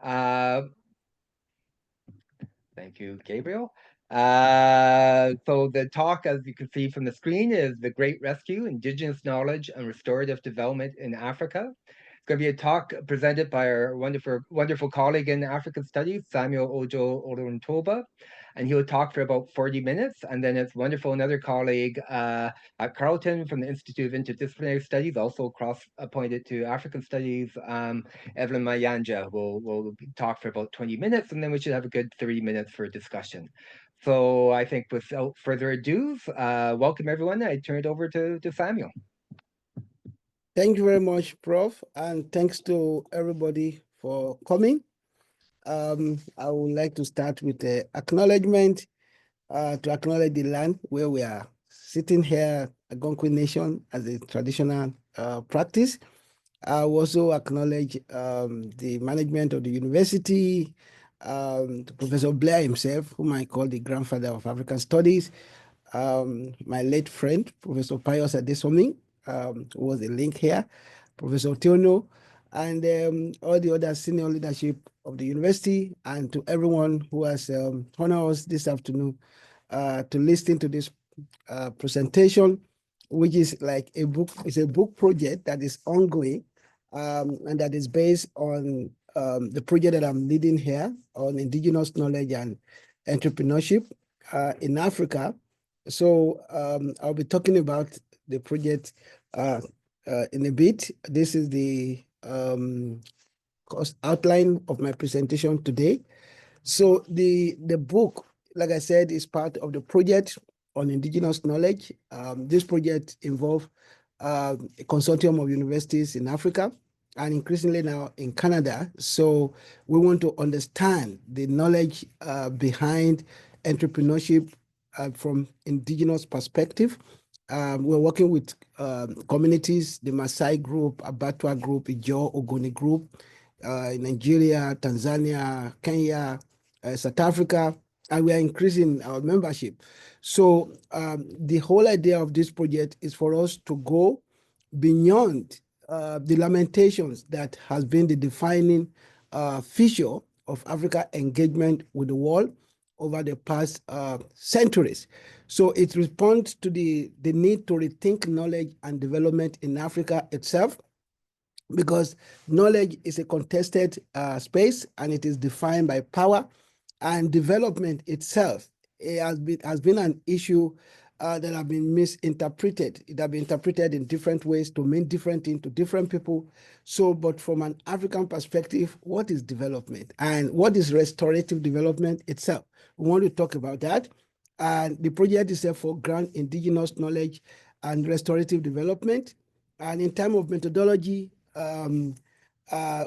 Thank you, Gabriel. So the talk, as you can see from the screen, is The Great Rescue, Indigenous Knowledge and Restorative Development in Africa. It's going to be a talk presented by our wonderful colleague in African Studies, Samuel Ojo Oluntoba, and he'll talk for about 40 minutes. And then it's wonderful, another colleague at Carleton from the Institute of Interdisciplinary Studies, also cross-appointed to African Studies, Evelyn Mayanja will talk for about 20 minutes, and then we should have a good 30 minutes for discussion. So I think without further ado, welcome everyone. I turn it over to Samuel. Thank you very much, Prof. And thanks to everybody for coming. I would like to start with the acknowledgement to acknowledge the land where we are sitting here at Algonquin Nation as a traditional practice. I also acknowledge the management of the university, Professor Blair himself, whom I call the grandfather of African Studies, my late friend, Professor Pius Adesomi, who was a link here, Professor Tiono, and all the other senior leadership of the university, and to everyone who has honored us this afternoon to listen to this presentation, which is like a book. It's a book project that is ongoing, and that is based on the project that I'm leading here on indigenous knowledge and entrepreneurship in Africa. So I'll be talking about the project in a bit. This is the outline of my presentation today. So the book, like I said, is part of the project on indigenous knowledge. This project involves a consortium of universities in Africa and increasingly now in Canada. So we want to understand the knowledge behind entrepreneurship from indigenous perspective. We're working with communities, the Maasai group, Abatwa group, Ijaw, Ogoni group, in Nigeria, Tanzania, Kenya, South Africa, and we are increasing our membership. So the whole idea of this project is for us to go beyond the lamentations that has been the defining feature of Africa engagement with the world over the past centuries. So it responds to the need to rethink knowledge and development in Africa itself, because knowledge is a contested space and it is defined by power, and development itself has been an issue that have been misinterpreted. It has been interpreted in different ways to mean different things to different people. So, but from an African perspective, what is development and what is restorative development itself? We want to talk about that. And the project is for ground indigenous knowledge and restorative development. And in terms of methodology,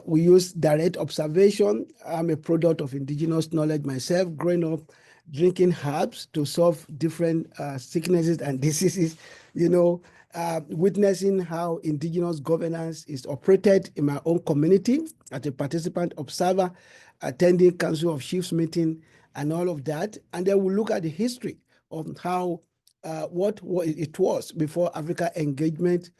we use direct observation. I'm a product of indigenous knowledge myself, growing up drinking herbs to solve different sicknesses and diseases, witnessing how indigenous governance is operated in my own community as a participant observer, attending Council of Chiefs meeting and all of that. And then we'll look at the history of how what it was before Africa engagement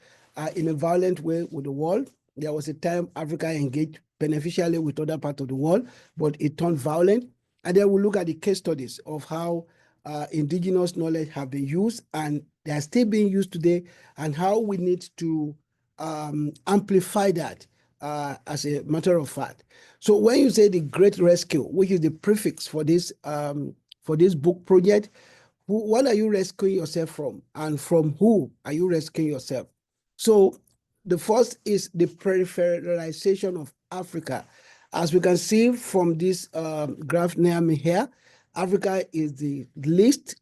in a violent way with the world. There was a time Africa engaged beneficially with other parts of the world, but it turned violent. And then we'll look at the case studies of how indigenous knowledge have been used and they are still being used today, and how we need to amplify that as a matter of fact. So when you say the Great Rescue, which is the prefix for this book project, what are you rescuing yourself from, and from who are you rescuing yourself? So the first is the peripheralization of Africa. As we can see from this graph near me here, Africa is the least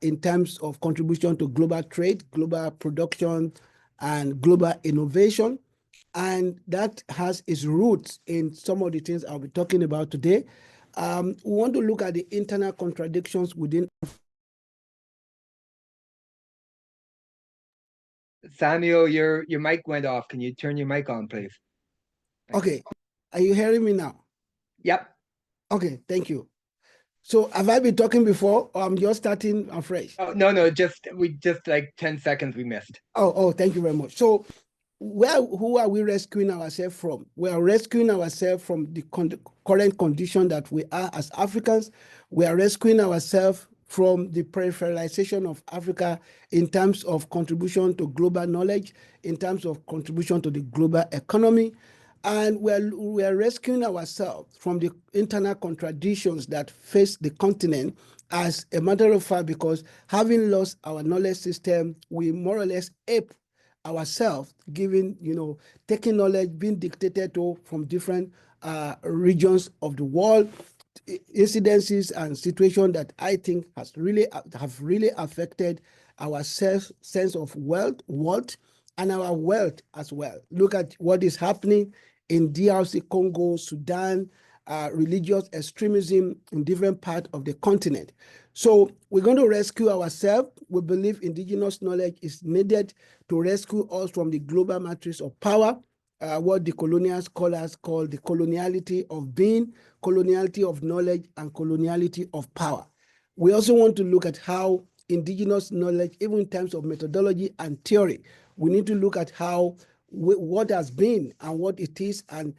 in terms of contribution to global trade, global production, and global innovation. And that has its roots in some of the things I'll be talking about today. We want to look at the internal contradictions within. Samuel, your mic went off. Can you turn your mic on, please? Okay. Are you hearing me now? Yep. Okay, thank you. So have I been talking before, or I'm just starting afresh? Oh, no, just like 10 seconds we missed. Oh, thank you very much. So who are we rescuing ourselves from? We are rescuing ourselves from the current condition that we are as Africans. We are rescuing ourselves from the peripheralization of Africa in terms of contribution to global knowledge, in terms of contribution to the global economy. And we are rescuing ourselves from the internal contradictions that face the continent. As a matter of fact, because having lost our knowledge system, we more or less ape ourselves, giving, taking knowledge, being dictated to from different regions of the world, incidences and situations that I think have really affected our sense of worth, and our wealth as well. Look at what is happening in DRC Congo, Sudan, religious extremism in different parts of the continent. So we're going to rescue ourselves. We believe indigenous knowledge is needed to rescue us from the global matrix of power, what the colonial scholars call the coloniality of being, coloniality of knowledge, and coloniality of power. We also want to look at how indigenous knowledge, even in terms of methodology and theory, we need to look at how what has been and what it is, and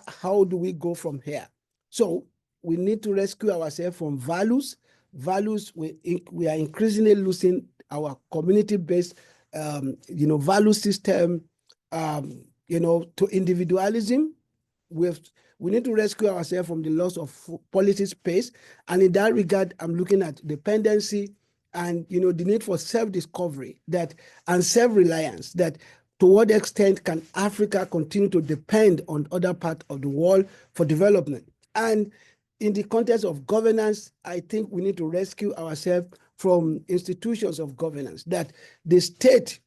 how do we go from here. So we need to rescue ourselves from values. We are increasingly losing our community-based, value system, to individualism. we need to rescue ourselves from the loss of policy space. And in that regard, I'm looking at dependency and the need for self-discovery and self-reliance, that to what extent can Africa continue to depend on other parts of the world for development. And in the context of governance, I think we need to rescue ourselves from institutions of governance, that the state,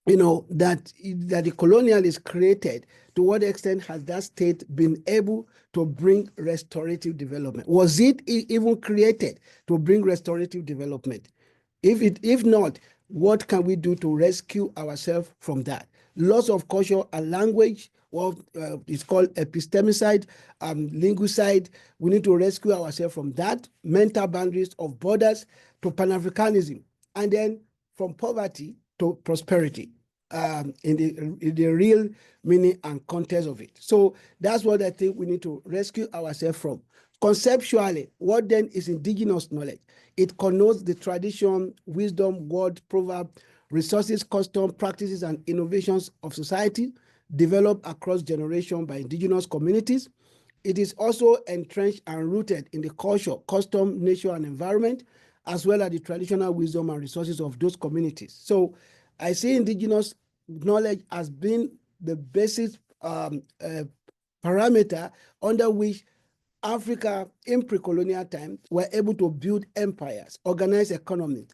that the colonialists created. To what extent has that state been able to bring restorative development? Was it even created to bring restorative development? If not, what can we do to rescue ourselves from that? Loss of culture and language, what is called epistemicide, linguicide. We need to rescue ourselves from that. Mental boundaries of borders to Pan-Africanism, and then from poverty to prosperity, in the real meaning and context of it. So that's what I think we need to rescue ourselves from. Conceptually, what then is indigenous knowledge? It connotes the tradition, wisdom, word, proverb, resources, custom, practices, and innovations of society developed across generations by indigenous communities. It is also entrenched and rooted in the culture, custom, nature, and environment, as well as the traditional wisdom and resources of those communities. So I see indigenous knowledge as being the basic parameter under which Africa in pre-colonial time were able to build empires, organize economies,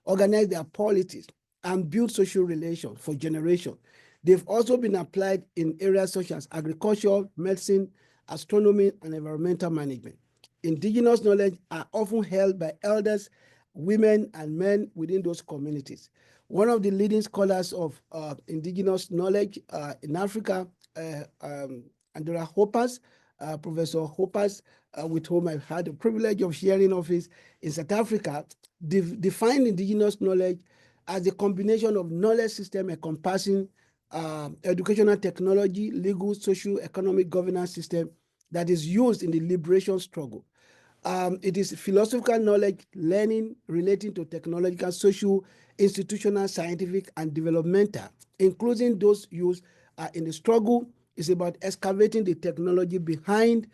organize their polities, and build social relations for generations. They've also been applied in areas such as agriculture, medicine, astronomy, and environmental management. Indigenous knowledge are often held by elders, women, and men within those communities. One of the leading scholars of indigenous knowledge in Africa, Andrea Hoppers, Professor Hoppers, with whom I've had the privilege of sharing office in South Africa, defined indigenous knowledge as a combination of knowledge system encompassing educational technology, legal, social, economic governance system that is used in the liberation struggle. It is philosophical knowledge, learning relating to technological, social, institutional, scientific, and developmental, including those used in the struggle. It's about excavating the technology behind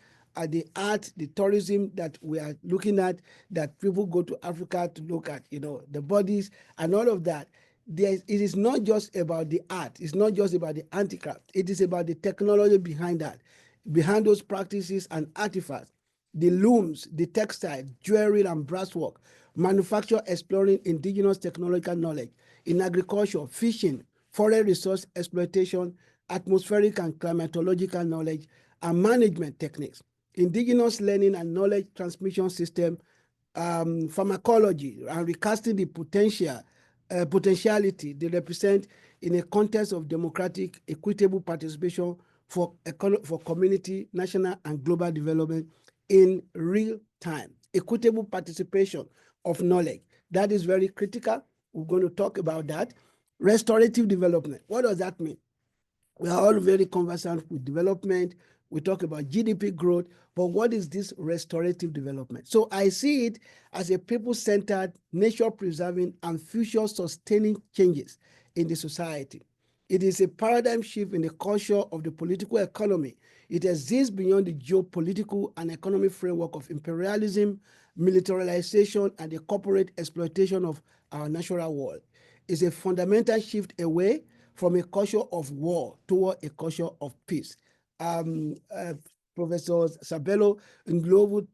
the art, the tourism that we are looking at, that people go to Africa to look at, the bodies and all of that. It is not just about the art. It's not just about the handicraft. It is about the technology behind that, behind those practices and artifacts, the looms, the textile, jewelry, and brasswork, manufacture exploring indigenous technological knowledge in agriculture, fishing, forest resource exploitation, atmospheric and climatological knowledge, and management techniques, indigenous learning and knowledge transmission system, pharmacology, and recasting the potentiality they represent in a context of democratic, equitable participation for community, national, and global development in real time. Equitable participation of knowledge. That is very critical. We're going to talk about that. Restorative development. What does that mean? We are all very conversant with development. We talk about GDP growth, but what is this restorative development? So I see it as a people-centered, nature-preserving, and future-sustaining changes in the society. It is a paradigm shift in the culture of the political economy. It exists beyond the geopolitical and economic framework of imperialism, militarization, and the corporate exploitation of our natural world. It's a fundamental shift away from a culture of war toward a culture of peace. Um, uh, Professor Sabello Nglovu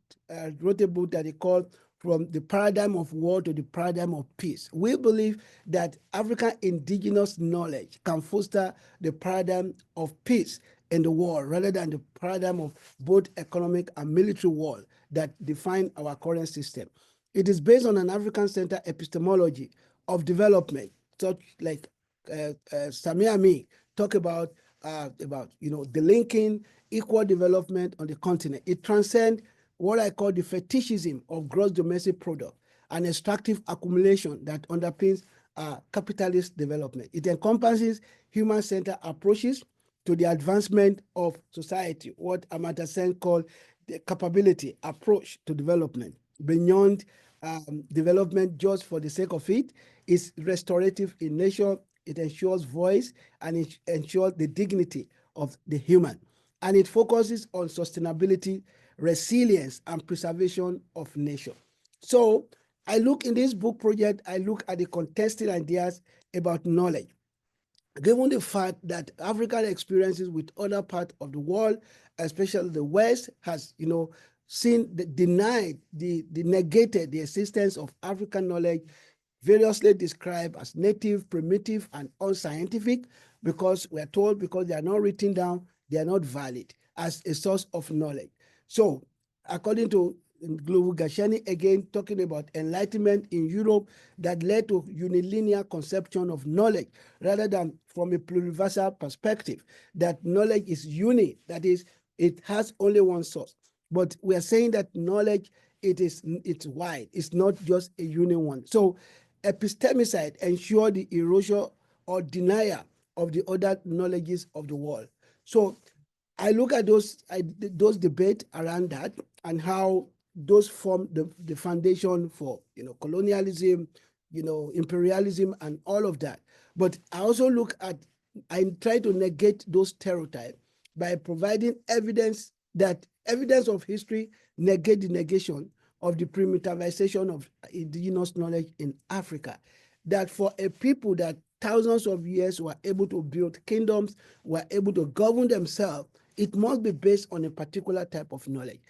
wrote a book that he called From the Paradigm of War to the Paradigm of Peace. We believe that African indigenous knowledge can foster the paradigm of peace in the world rather than the paradigm of both economic and military war that define our current system. It is based on an African-centered epistemology of development, such like Samia Me talk about the linking equal development on the continent. It transcends what I call the fetishism of gross domestic product and extractive accumulation that underpins capitalist development. It encompasses human-centered approaches to the advancement of society, what Amartya Sen called the capability approach to development beyond development just for the sake of it is restorative in nature. It ensures voice and it ensures the dignity of the human. And it focuses on sustainability, resilience, and preservation of nature. So I look in this book project, I look at the contested ideas about knowledge given the fact that African experiences with other parts of the world, especially the West, has denied the negated the existence of African knowledge, variously described as native, primitive, and unscientific, because we are told because they are not written down, they are not valid as a source of knowledge. So, according to Global Gashani, again talking about enlightenment in Europe that led to unilinear conception of knowledge rather than from a pluriversal perspective, that knowledge is uni, that is, it has only one source. But we are saying that knowledge, it's wide, it's not just a uni one. So epistemicide ensure the erosion or denial of the other knowledges of the world. So I look at those debates around that and how those form the foundation for colonialism, imperialism, and all of that. But I also look at I try to negate those stereotypes by providing evidence of history negate the negation of the primitivization of indigenous knowledge in Africa. That for a people that thousands of years were able to build kingdoms, were able to govern themselves, it must be based on a particular type of knowledge,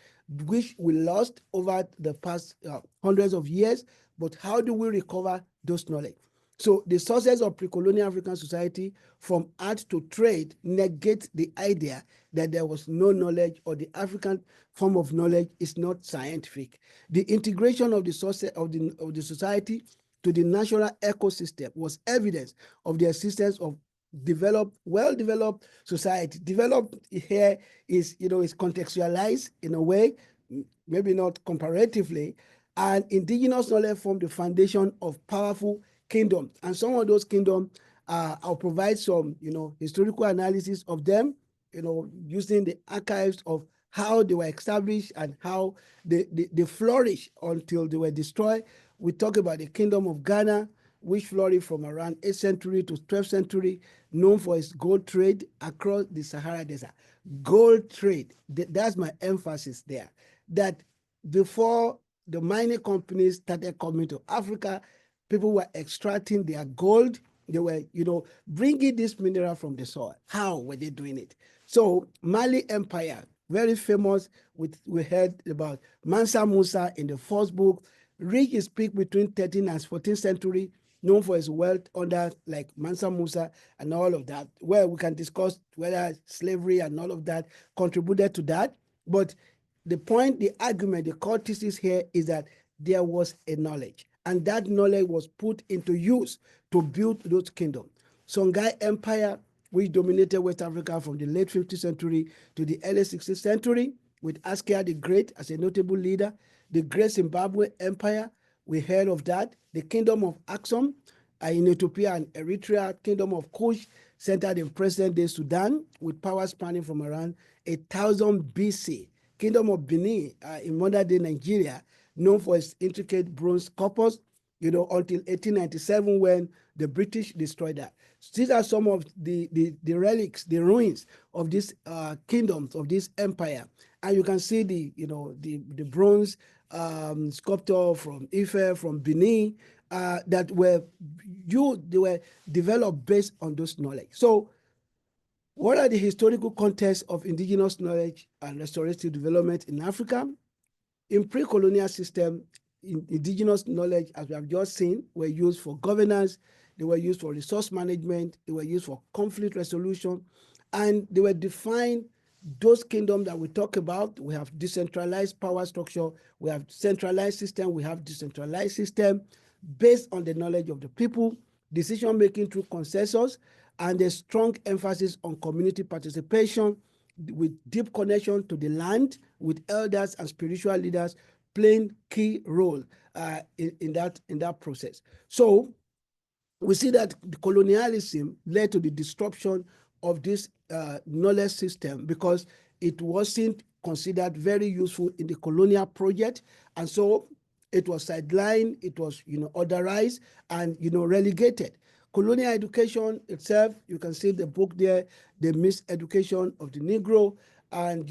which we lost over the past hundreds of years. But how do we recover those knowledge? So the sources of pre-colonial African society from art to trade negate the idea that there was no knowledge or the African form of knowledge is not scientific. The integration of the sources of the society to the natural ecosystem was evidence of the existence of well-developed society. Developed here is contextualized in a way, maybe not comparatively, and indigenous knowledge form the foundation of powerful kingdoms. And some of those kingdoms, I'll provide some, historical analysis of them, using the archives of how they were established and how they flourished until they were destroyed. We talk about the kingdom of Ghana, which flourished from around 8th century to 12th century, known for its gold trade across the Sahara Desert. Gold trade, that's my emphasis there. That before the mining companies started coming to Africa, people were extracting their gold. They were, bringing this mineral from the soil. How were they doing it? So Mali Empire, very famous. We heard about Mansa Musa in the first book. Reached its peak between 13th and 14th century, known for its wealth under like Mansa Musa and all of that, where we can discuss whether slavery and all of that contributed to that. But the point, the argument, the core thesis here is that there was a knowledge, and that knowledge was put into use to build those kingdoms. Songhai Empire, which dominated West Africa from the late 15th century to the early 16th century, with Askia the Great as a notable leader. The Great Zimbabwe Empire, we heard of that. The Kingdom of Axum in Ethiopia and Eritrea, Kingdom of Kush, centered in present-day Sudan, with power spanning from around 1000 BC. Kingdom of Benin in modern-day Nigeria, known for its intricate bronze corpus, until 1897 when the British destroyed that. So these are some of the relics, the ruins of these kingdoms, of this empire. And you can see the bronze sculpture from Ife, from Benin, that they were developed based on those knowledge. So what are the historical contexts of indigenous knowledge and restorative development in Africa? In pre-colonial system, indigenous knowledge, as we have just seen, were used for governance, they were used for resource management, they were used for conflict resolution, and they were defined. Those kingdoms that we talk about, we have decentralized power structure, we have centralized system, we have decentralized system based on the knowledge of the people, decision making through consensus, and a strong emphasis on community participation with deep connection to the land, with elders and spiritual leaders playing key role in that process. So we see that the colonialism led to the disruption of this knowledge system because it wasn't considered very useful in the colonial project, and so it was sidelined, it was otherized, and relegated. Colonial education itself, you can see the book there, The Miseducation of the Negro, and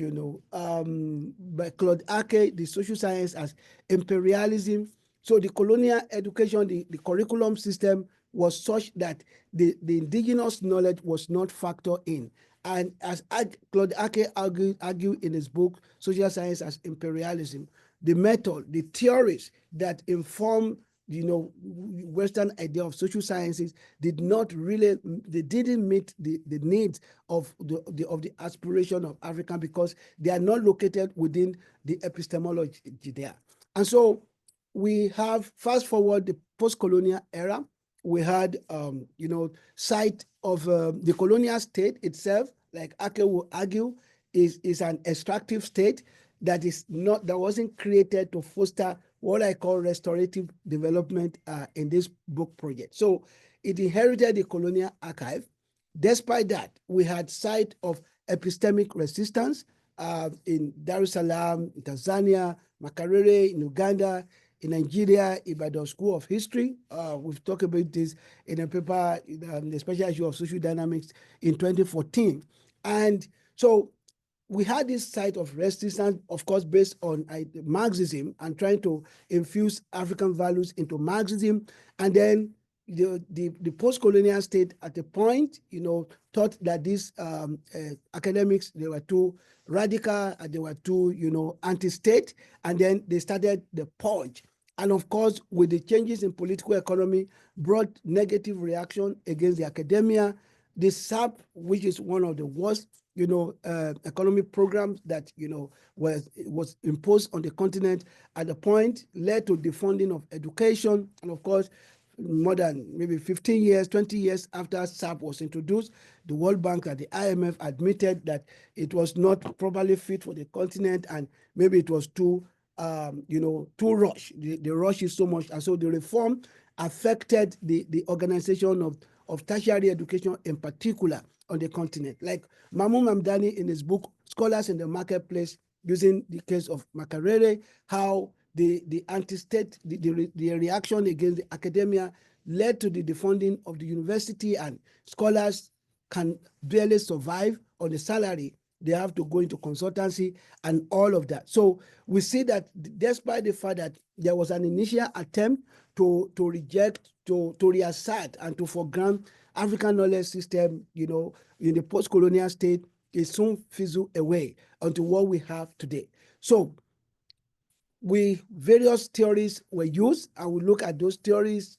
by Claude Ake, the social science as imperialism. So the colonial education, the curriculum system was such that the indigenous knowledge was not factored in. And as Claude Ake argued in his book, Social Science as Imperialism, the method, the theories that inform Western idea of social sciences they didn't meet the needs of the aspiration of African, because they are not located within the epistemology there. And so we have, fast forward the post-colonial era, we had site of the colonial state itself, like Ake will argue, is an extractive state that wasn't created to foster what I call restorative development in this book project. So it inherited the colonial archive. Despite that, we had site of epistemic resistance in Dar es Salaam, in Tanzania, Makerere, in Uganda, in Nigeria, Ibadan School of History. We've talked about this in a paper, the special issue of social dynamics in 2014. And so we had this site of resistance, of course, based on Marxism and trying to infuse African values into Marxism. And then the post-colonial state at a point, thought that these academics, they were too radical, and they were too, anti-state. And then they started the purge. And of course, with the changes in political economy, brought negative reaction against the academia. The SAP, which is one of the worst economic programs that was imposed on the continent at the point, led to defunding of education. And of course, more than maybe 15 years, 20 years after SAP was introduced, the World Bank and the IMF admitted that it was not properly fit for the continent, and maybe it was too rushed. The rush is so much, and so the reform affected the organization of tertiary education in particular on the continent. Like Mahmoud Mamdani in his book, Scholars in the Marketplace, using the case of Makerere, how the anti-state, the reaction against the academia led to the defunding of the university, and scholars can barely survive on the salary. They have to go into consultancy and all of that. So we see that despite the fact that there was an initial attempt to reject, to reassert, and to foreground African knowledge system, in the post-colonial state, it soon fizzled away until what we have today. So various theories were used, and we look at those theories,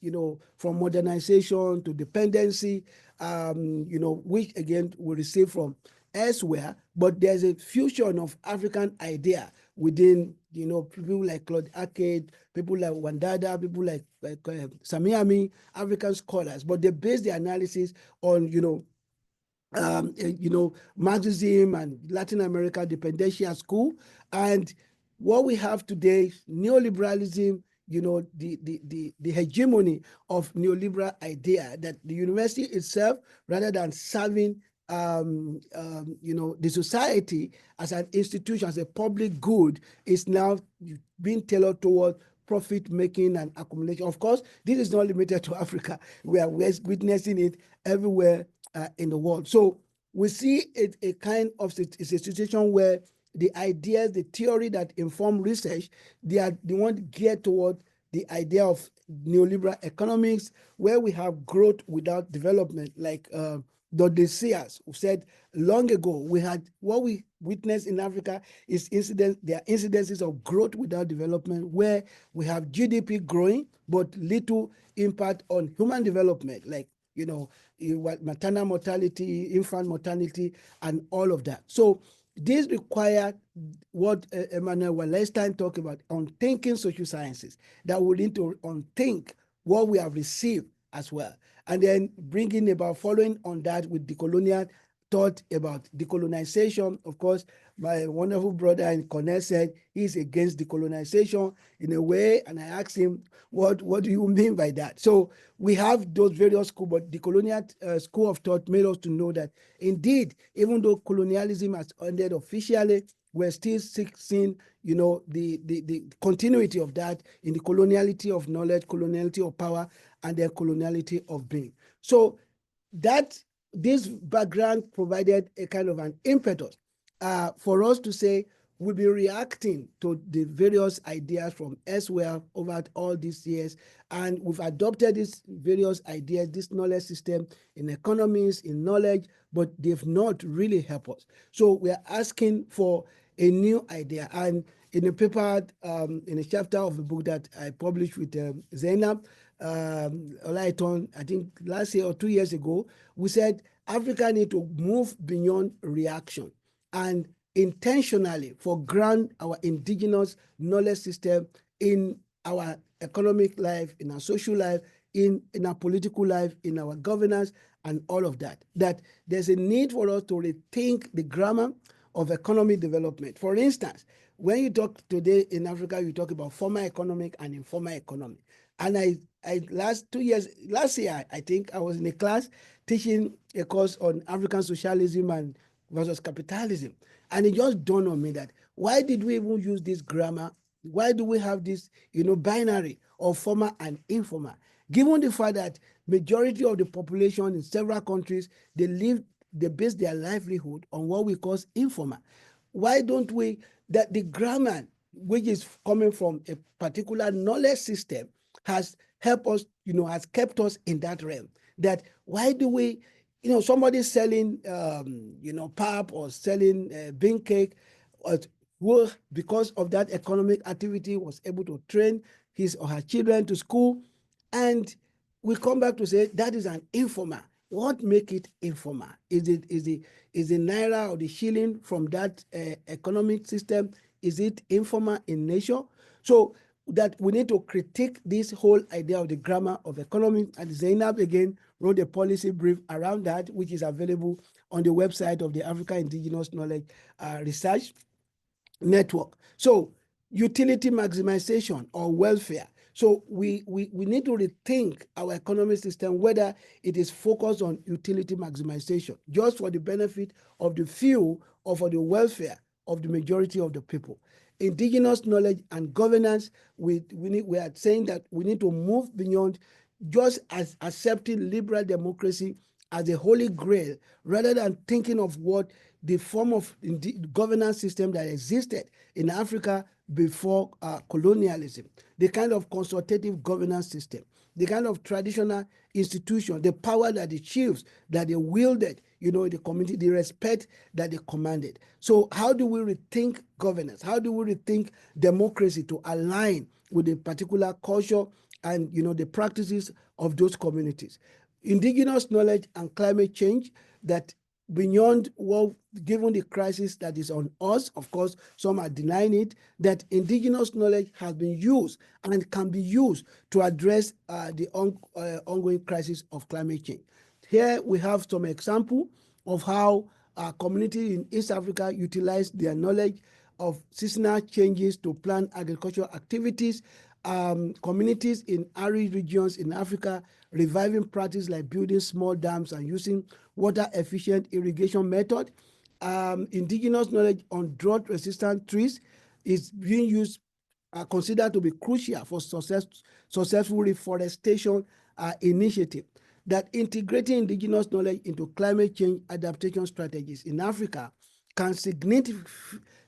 from modernization to dependency, which again we receive from elsewhere. But there's a fusion of African idea within, people like Claude Ake, people like Wandada, people like Samiami, African scholars. But they base their analysis on, Marxism and Latin America dependentia school. And what we have today, neoliberalism, the hegemony of neoliberal idea, that the university itself, rather than serving the society as an institution, as a public good, is now being tailored toward profit making and accumulation. Of course, this is not limited to Africa. We are witnessing it everywhere in the world. So we see it a kind of, it's a situation where the ideas, the theory that inform research, they want geared toward the idea of neoliberal economics, where we have growth without development, like the Sears who said long ago, we had what we witness in Africa is there are incidences of growth without development, where we have GDP growing but little impact on human development, like maternal mortality, infant mortality, and all of that. So this require what Emmanuel Wallerstein talked about, unthinking social sciences, that we need to unthink what we have received as well. And then bringing about, following on that with decolonial thought about decolonization. Of course, my wonderful brother in Cornell said he's against decolonization in a way, and I asked him, what do you mean by that? So we have those various schools, but decolonial school of thought made us to know that indeed, even though colonialism has ended officially, we're still seeing, the continuity of that in the coloniality of knowledge, coloniality of power, and then coloniality of being. So that this background provided a kind of an impetus for us to say we'll be reacting to the various ideas from elsewhere over all these years, and we've adopted these various ideas, this knowledge system in economics, in knowledge, but they've not really helped us. So we are asking for a new idea. And in a paper, in a chapter of a book that I published with Zainab Olaiton, I think last year or 2 years ago, we said Africa need to move beyond reaction and intentionally foreground our indigenous knowledge system in our economic life, in our social life, in our political life, in our governance, and all of that. That there's a need for us to rethink the grammar of economic development. For instance, when you talk today in Africa, you talk about formal economic and informal economic. And last year, I think I was in a class teaching a course on African socialism and versus capitalism. And it just dawned on me that why did we even use this grammar? Why do we have this, binary of formal and informal? Given the fact that majority of the population in several countries, they base their livelihood on what we call informal. Why don't we, that the grammar, which is coming from a particular knowledge system, has helped us, has kept us in that realm. That why do we, somebody selling, pap or selling bean cake, who, because of that economic activity, was able to train his or her children to school, and we come back to say that is an informal. What make it informal? Is the naira or the shilling from that economic system? Is it informal in nature? So that we need to critique this whole idea of the grammar of economy. And Zainab again wrote a policy brief around that, which is available on the website of the Africa Indigenous Knowledge Research Network. So utility maximization or welfare. So we need to rethink our economic system, whether it is focused on utility maximization, just for the benefit of the few or for the welfare of the majority of the people. Indigenous knowledge and governance, we are saying that we need to move beyond just as accepting liberal democracy as a holy grail, rather than thinking of what the form of governance system that existed in Africa before colonialism, the kind of consultative governance system, the kind of traditional institution, the power that the chiefs, that they wielded, the community, the respect that they commanded. So how do we rethink governance? How do we rethink democracy to align with the particular culture and, the practices of those communities? Indigenous knowledge and climate change, that beyond what, given the crisis that is on us, of course, some are denying it, that indigenous knowledge has been used and can be used to address the ongoing crisis of climate change. Here we have some example of how community in East Africa utilize their knowledge of seasonal changes to plan agricultural activities, communities in arid regions in Africa reviving practice like building small dams and using water efficient irrigation method. Indigenous knowledge on drought resistant trees is being used, considered to be crucial for successful reforestation initiative. That integrating indigenous knowledge into climate change adaptation strategies in Africa can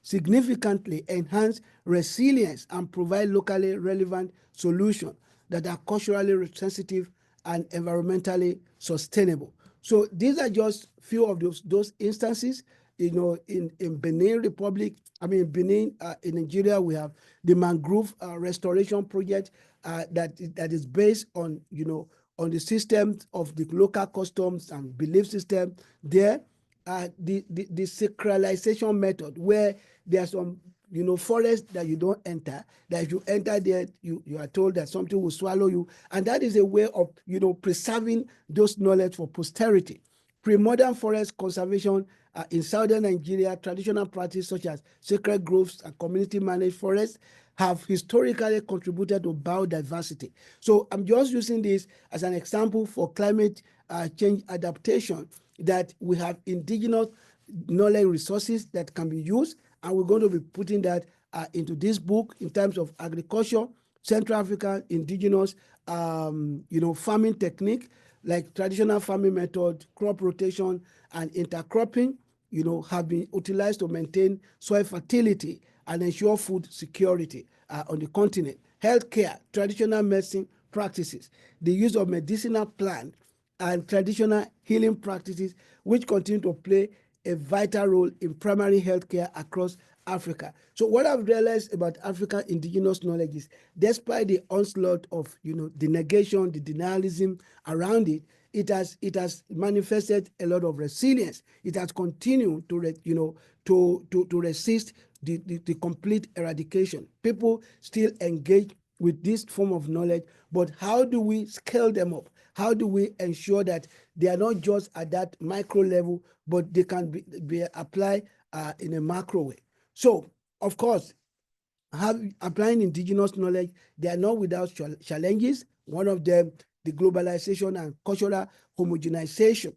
significantly enhance resilience and provide locally relevant solutions that are culturally sensitive and environmentally sustainable. So these are just few of those instances. In Benin Republic, Benin, in Nigeria, we have the mangrove restoration project that is based on on the systems of the local customs and belief system there. The sacralization method, where there are some forest that you don't enter, that if you enter there, you are told that something will swallow you, and that is a way of preserving those knowledge for posterity. Pre-modern forest conservation in southern Nigeria, traditional practices such as sacred groves and community managed forests have historically contributed to biodiversity. So I'm just using this as an example for climate change adaptation, that we have indigenous knowledge resources that can be used, and we're going to be putting that into this book in terms of agriculture, Central African indigenous farming technique, like traditional farming method, crop rotation, and intercropping, have been utilized to maintain soil fertility and ensure food security on the continent. Healthcare, traditional medicine practices, the use of medicinal plants and traditional healing practices, which continue to play a vital role in primary healthcare across Africa. So what I've realized about African indigenous knowledge is, despite the onslaught of the negation, the denialism around it, it has manifested a lot of resilience. It has continued to resist the complete eradication. People still engage with this form of knowledge, but how do we scale them up? How do we ensure that they are not just at that micro level, but they can be applied in a macro way? So, of course, applying indigenous knowledge, they are not without challenges. One of them, the globalization and cultural homogenization.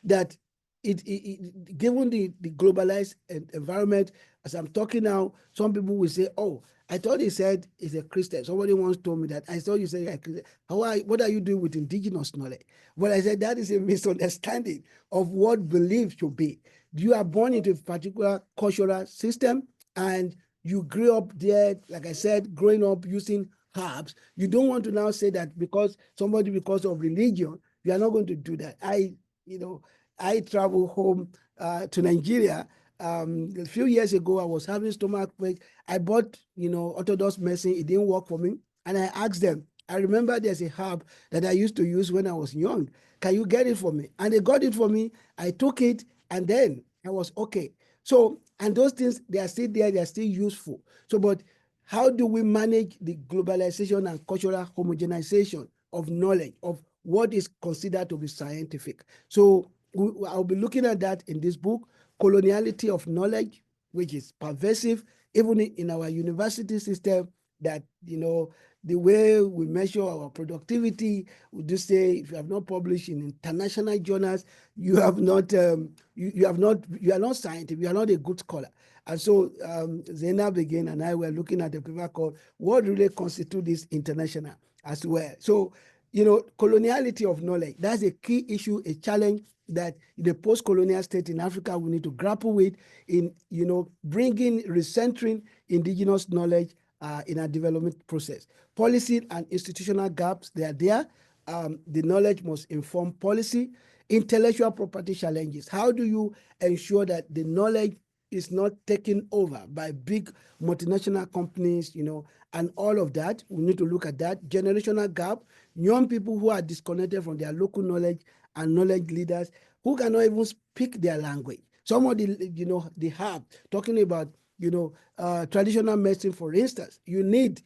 That given the globalized environment, as I'm talking now, some people will say, oh, I thought he said he's a Christian. Somebody once told me that. I thought you said you're a Christian. What are you doing with indigenous knowledge? Well, I said that is a misunderstanding of what belief should be. You are born into a particular cultural system, and you grew up there, like I said, growing up using herbs. You don't want to now say that because of religion, you are not going to do that. I travel home to Nigeria. A few years ago, I was having stomach pain. I bought, Orthodox medicine. It didn't work for me. And I asked them, I remember there's a herb that I used to use when I was young. Can you get it for me? And they got it for me. I took it, and then I was okay. So, and those things, they are still there. They are still useful. So, but how do we manage the globalization and cultural homogenization of knowledge, of what is considered to be scientific? So I'll be looking at that in this book, Coloniality of Knowledge, which is pervasive even in our university system, that, the way we measure our productivity, we just say, if you have not published in international journals, you have not, you are not scientific, you are not a good scholar. And so Zainab again and I were looking at a paper called What Really Constitutes this International as well. So, coloniality of knowledge, that's a key issue, a challenge that the post-colonial state in Africa we need to grapple with in, bringing, recentering indigenous knowledge in our development process. Policy and institutional gaps, they are there. The knowledge must inform policy. Intellectual property challenges. How do you ensure that the knowledge is not taken over by big multinational companies, and all of that? We need to look at that. Generational gap, young people who are disconnected from their local knowledge and knowledge leaders who cannot even speak their language. Some of the have talking about, traditional medicine, for instance, you need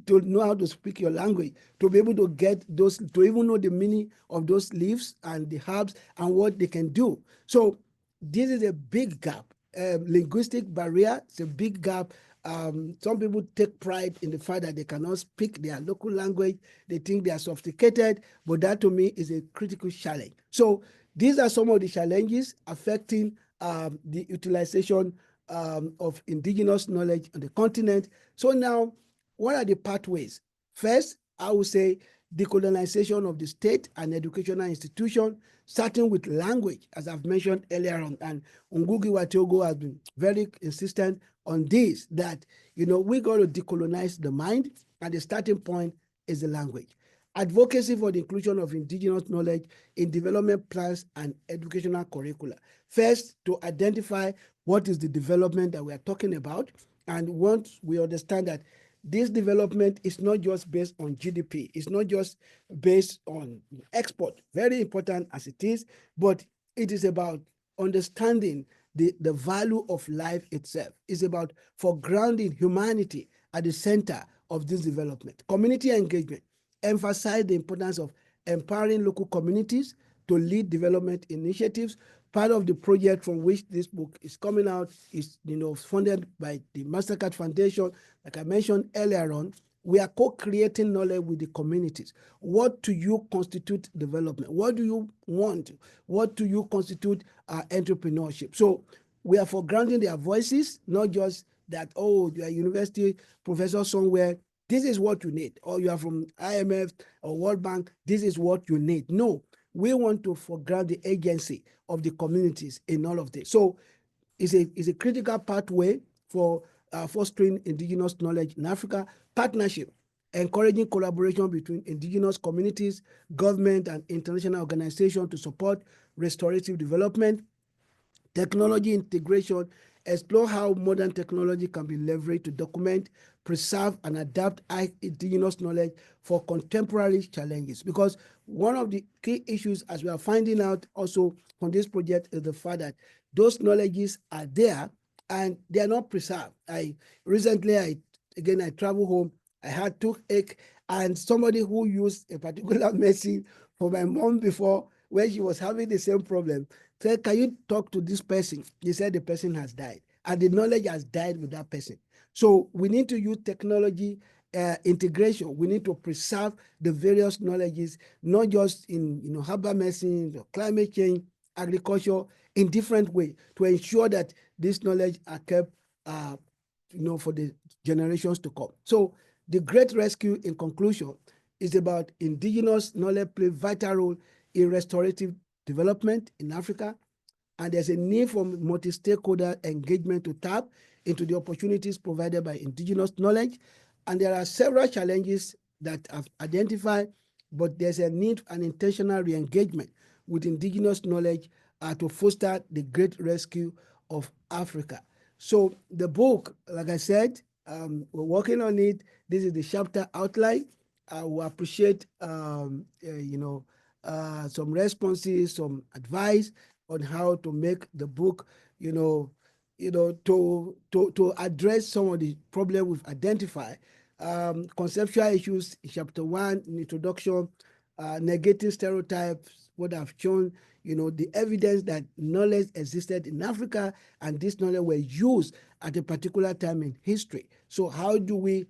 to know how to speak your language to be able to get those, to even know the meaning of those leaves and the herbs and what they can do. So this is a big gap. linguistic barrier. It's a big gap. Some people take pride in the fact that they cannot speak their local language. They think they are sophisticated, but that to me is a critical challenge. So these are some of the challenges affecting the utilization of indigenous knowledge on the continent. So now, what are the pathways? First, I would say decolonization of the state and educational institution, starting with language, as I've mentioned earlier on. And Ngugi wa Thiong'o has been very insistent on this, that, we got to decolonize the mind, and the starting point is the language. Advocacy for the inclusion of indigenous knowledge in development plans and educational curricula. First, to identify what is the development that we are talking about. And once we understand that this development is not just based on GDP, it's not just based on export, very important as it is, but it is about understanding the value of life itself. It's about foregrounding humanity at the center of this development. Community engagement emphasize the importance of empowering local communities to lead development initiatives. Part of the project from which this book is coming out is, funded by the Mastercard Foundation. Like I mentioned earlier on, we are co-creating knowledge with the communities. What do you constitute development? What do you want? What do you constitute entrepreneurship? So we are foregrounding their voices, not just that, oh, you are a university professor somewhere, this is what you need, or you are from IMF or World Bank, this is what you need. No, we want to foreground the agency of the communities in all of this. So it's a critical pathway for fostering indigenous knowledge in Africa. Partnership, encouraging collaboration between indigenous communities, government, and international organizations to support restorative development. Technology integration, explore how modern technology can be leveraged to document, preserve, and adapt indigenous knowledge for contemporary challenges. Because one of the key issues, as we are finding out also from this project, is the fact that those knowledges are there and they are not preserved. I travel home, I had toothache, and somebody who used a particular medicine for my mom before, when she was having the same problem, said, can you talk to this person? He said the person has died, and the knowledge has died with that person. So we need to use technology integration. We need to preserve the various knowledges, not just in herbal medicine or climate change, agriculture, in different ways, to ensure that this knowledge are kept for the generations to come. So the Great Rescue, in conclusion, is about indigenous knowledge play vital role in restorative development in Africa, and there's a need for multi-stakeholder engagement to tap into the opportunities provided by indigenous knowledge. And there are several challenges that I've identified, but there's a need for an intentional re-engagement with indigenous knowledge to foster the great rescue of Africa. So the book, like I said, we're working on it. This is the chapter outline. I will appreciate, some responses, some advice on how to make the book, to address some of the problems we've identified. Conceptual issues in chapter 1, in introduction, negative stereotypes, what I've shown, the evidence that knowledge existed in Africa and this knowledge were used at a particular time in history. So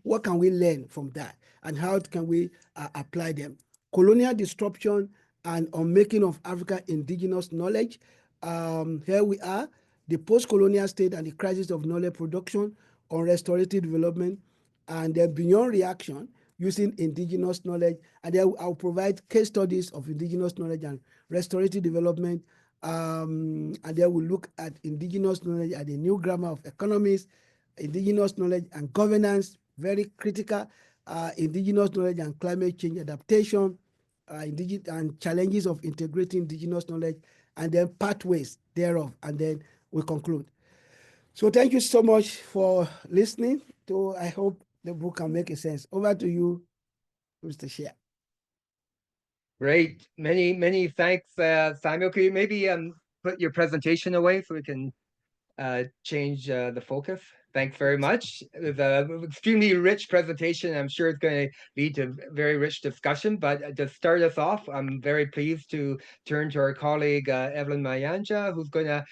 what can we learn from that? And how can we apply them? Colonial disruption and unmaking of Africa indigenous knowledge. Here we are, the post-colonial state and the crisis of knowledge production on restorative development, and then beyond reaction using indigenous knowledge. And then I'll provide case studies of indigenous knowledge and restorative development. And then we'll look at indigenous knowledge at the new grammar of economics, indigenous knowledge and governance, very critical, indigenous knowledge and climate change adaptation, and challenges of integrating indigenous knowledge, and then pathways thereof, and then we conclude. So thank you so much for listening. I hope the book can make a sense. Over to you, Mr. Shea. Great. Many thanks, Samuel. Could you maybe put your presentation away so we can change the focus? Thanks very much. It was an extremely rich presentation. I'm sure it's going to lead to very rich discussion. But to start us off, I'm very pleased to turn to our colleague Evelyn Mayanja, who's going to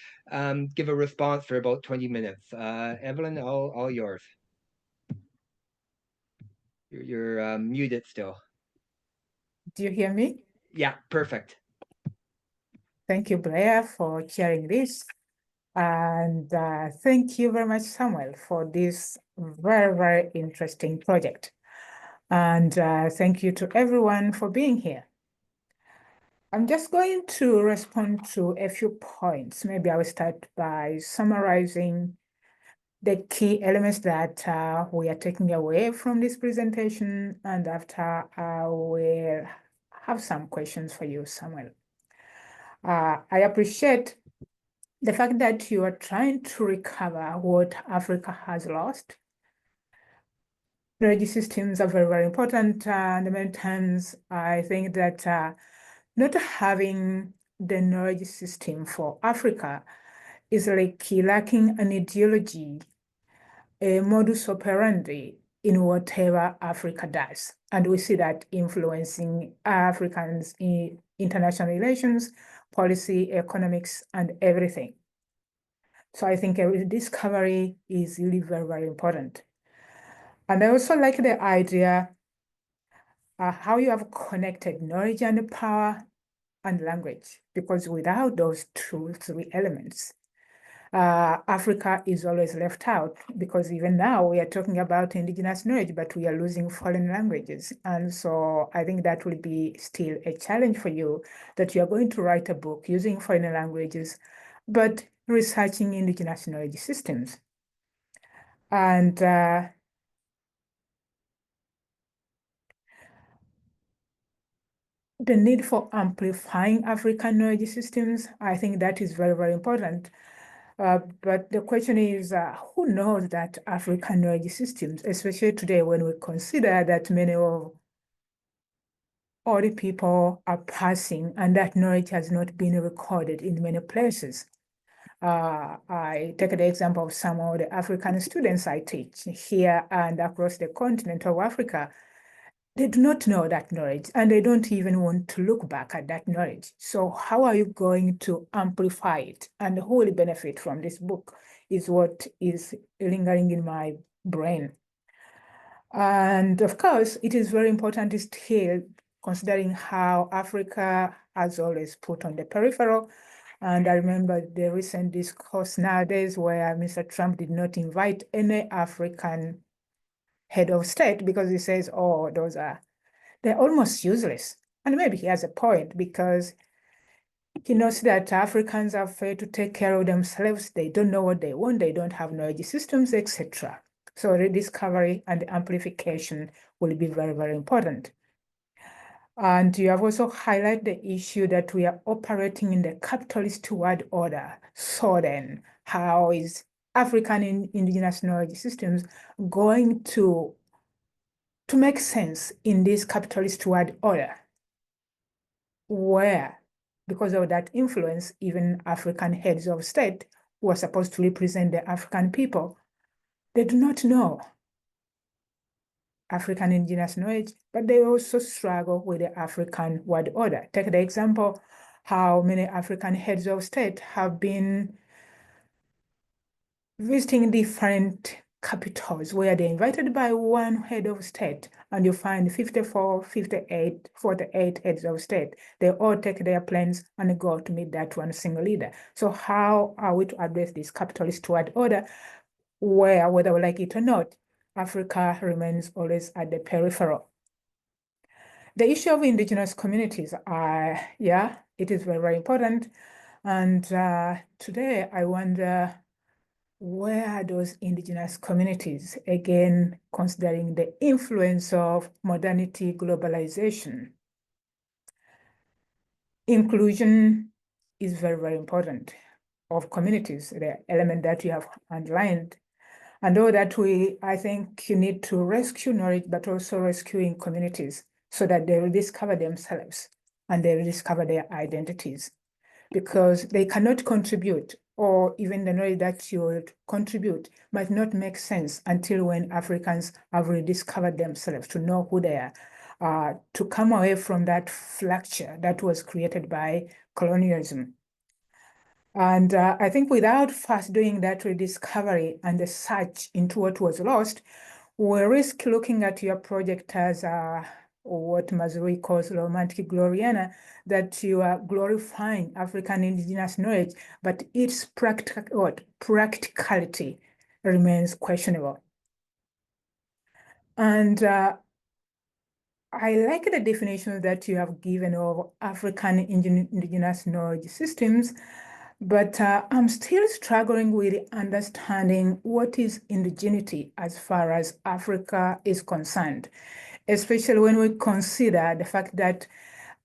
give a response for about 20 minutes. Evelyn, all yours. You're muted still. Do you hear me? Yeah, perfect. Thank you, Blair, for sharing this. And thank you very much, Samuel, for this very, very interesting project. And thank you to everyone for being here. I'm just going to respond to a few points. Maybe I will start by summarizing the key elements that we are taking away from this presentation. And after, I will have some questions for you, Samuel. I appreciate the fact that you are trying to recover what Africa has lost. Energy systems are very, very important. And many times I think that not having the knowledge system for Africa is like lacking an ideology, a modus operandi in whatever Africa does. And we see that influencing Africans in international relations, policy, economics, and everything. So I think a discovery is really very, very important. And I also like the idea how you have connected knowledge and power and language, because without those three elements, Africa is always left out, because even now we are talking about indigenous knowledge, but we are losing foreign languages. And so I think that will be still a challenge for you, that you are going to write a book using foreign languages, but researching indigenous knowledge systems. And the need for amplifying African knowledge systems, I think that is very, very important. But the question is, who knows that African knowledge systems, especially today when we consider that many of all the people are passing and that knowledge has not been recorded in many places. I take the example of some of the African students I teach here and across the continent of Africa. They do not know that knowledge, and they don't even want to look back at that knowledge. So how are you going to amplify it? And who will benefit from this book is what is lingering in my brain. And of course, it is very important still, considering how Africa has always put on the peripheral. And I remember the recent discourse nowadays where Mr. Trump did not invite any African head of state because he says, oh, they're almost useless. And maybe he has a point, because he knows that Africans are afraid to take care of themselves. They don't know what they want. They don't have knowledge systems, etc. So rediscovery and amplification will be very, very important. And you have also highlighted the issue that we are operating in the capitalist world order. So then, how is African indigenous knowledge systems going to make sense in this capitalist world order, where, because of that influence, even African heads of state who are supposed to represent the African people, they do not know African indigenous knowledge, but they also struggle with the African world order. Take the example how many African heads of state have been visiting different capitals where they're invited by one head of state, and you find 54, 58, 48 heads of state. They all take their planes and go to meet that one single leader. So how are we to address this capitalist world order where, whether we like it or not, Africa remains always at the peripheral? The issue of indigenous communities, yeah, it is very, very important. And today I wonder, where are those indigenous communities? Again, considering the influence of modernity, globalization. Inclusion is very, very important of communities, the element that you have underlined. And all that I think you need to rescue knowledge, but also rescuing communities so that they rediscover themselves and they rediscover their identities, because they cannot contribute or even the knowledge that you would contribute might not make sense until when Africans have rediscovered themselves to know who they are, to come away from that fracture that was created by colonialism. And I think without first doing that rediscovery and the search into what was lost, we risk looking at your project as what Mazrui calls romantic gloriana, that you are glorifying African indigenous knowledge, but its practicality remains questionable. And I like the definition that you have given of African indigenous knowledge systems, but I'm still struggling with understanding what is indigeneity as far as Africa is concerned, especially when we consider the fact that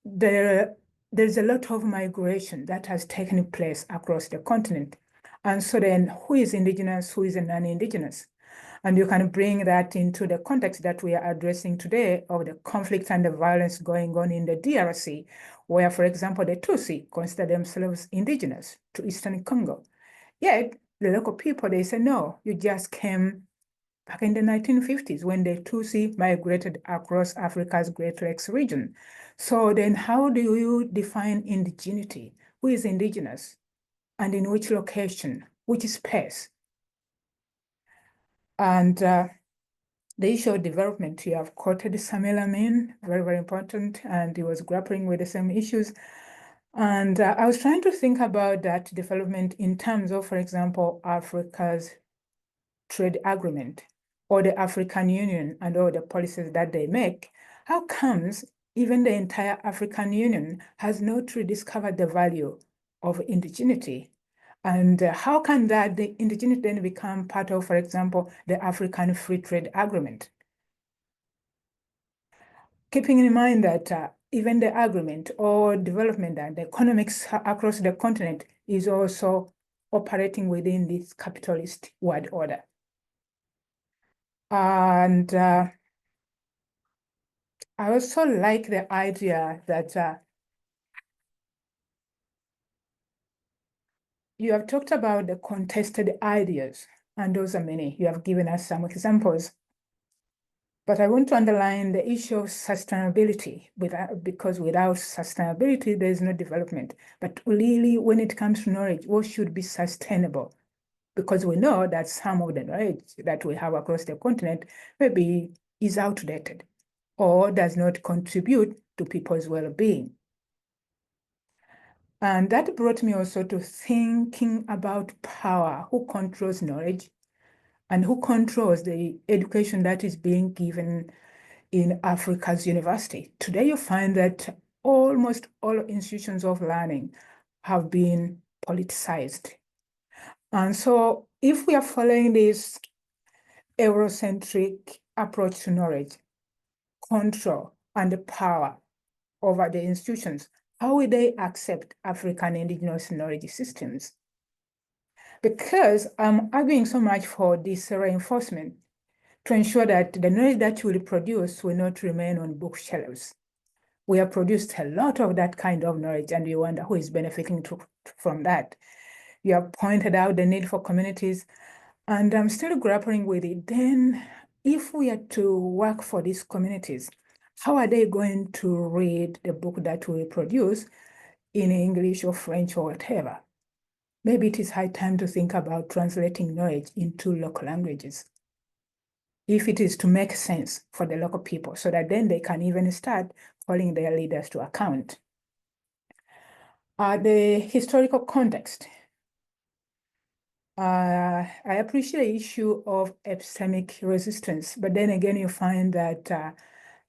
there's a lot of migration that has taken place across the continent. And so then who is indigenous, who is non-indigenous? And you can bring that into the context that we are addressing today of the conflict and the violence going on in the DRC, where, for example, the Tutsi consider themselves indigenous to Eastern Congo. Yet the local people, they say, no, you just came back in the 1950s when the Tutsi migrated across Africa's Great Lakes region. So then how do you define indigeneity? Who is indigenous? And in which location? Which space? And the issue of development, you have quoted Samuel Amin, very, very important, and he was grappling with the same issues. And I was trying to think about that development in terms of, for example, Africa's trade agreement or the African Union and all the policies that they make. How comes even the entire African Union has not rediscovered the value of indigeneity? And how can that, the indigeneity then become part of, for example, the African Free Trade Agreement? Keeping in mind that even the agreement or development and the economics across the continent is also operating within this capitalist world order. And I also like the idea that you have talked about the contested ideas, and those are many. You have given us some examples. But I want to underline the issue of sustainability, because without sustainability, there is no development. But really, when it comes to knowledge, what should be sustainable? Because we know that some of the knowledge that we have across the continent maybe is outdated or does not contribute to people's well-being. And that brought me also to thinking about power, who controls knowledge and who controls the education that is being given in Africa's university. Today, you find that almost all institutions of learning have been politicized. And so if we are following this Eurocentric approach to knowledge, control, and the power over the institutions, how will they accept African indigenous knowledge systems? Because I'm arguing so much for this reinforcement to ensure that the knowledge that you will produce will not remain on bookshelves. We have produced a lot of that kind of knowledge, and you wonder who is benefiting from that. You have pointed out the need for communities, and I'm still grappling with it. Then, if we are to work for these communities, how are they going to read the book that we produce in English or French or whatever? Maybe it is high time to think about translating knowledge into local languages, if it is to make sense for the local people, so that then they can even start calling their leaders to account. The historical context. I appreciate the issue of epistemic resistance, but then again, you find that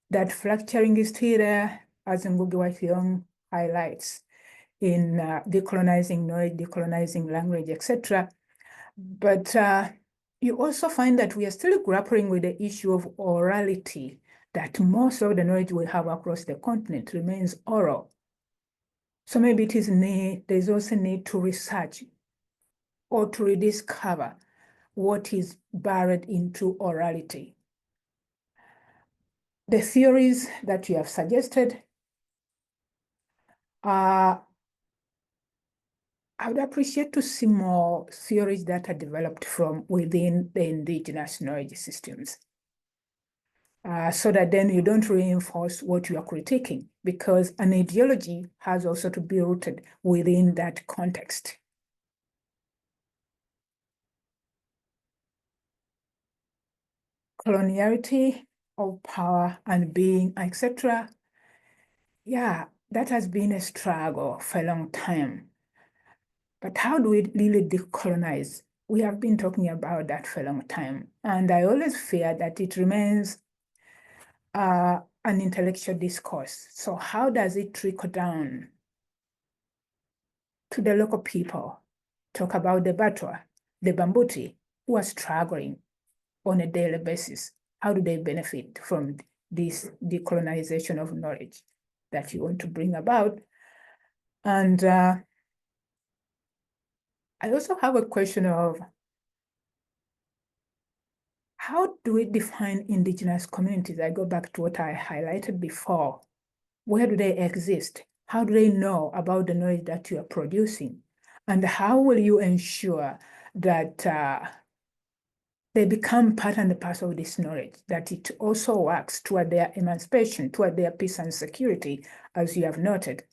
that fracturing is still there, as Ngugi wa Thiong'o highlights, in decolonizing knowledge, decolonizing language, etc. But you also find that we are still grappling with the issue of orality, that most of the knowledge we have across the continent remains oral. So maybe it is there's also need to research or to rediscover what is buried into orality. The theories that you have suggested are I would appreciate to see more theories that are developed from within the indigenous knowledge systems. So that then you don't reinforce what you are critiquing, because an ideology has also to be rooted within that context. Coloniality of power and being, etc. Yeah, that has been a struggle for a long time. But how do we really decolonize? We have been talking about that for a long time. And I always fear that it remains an intellectual discourse. So how does it trickle down to the local people? Talk about the Batwa, the Bambuti, who are struggling on a daily basis. How do they benefit from this decolonization of knowledge that you want to bring about? And I also have a question of, how do we define indigenous communities? I go back to what I highlighted before. Where do they exist? How do they know about the knowledge that you are producing? And how will you ensure that they become part and parcel of this knowledge, that it also works toward their emancipation, toward their peace and security, as you have noted?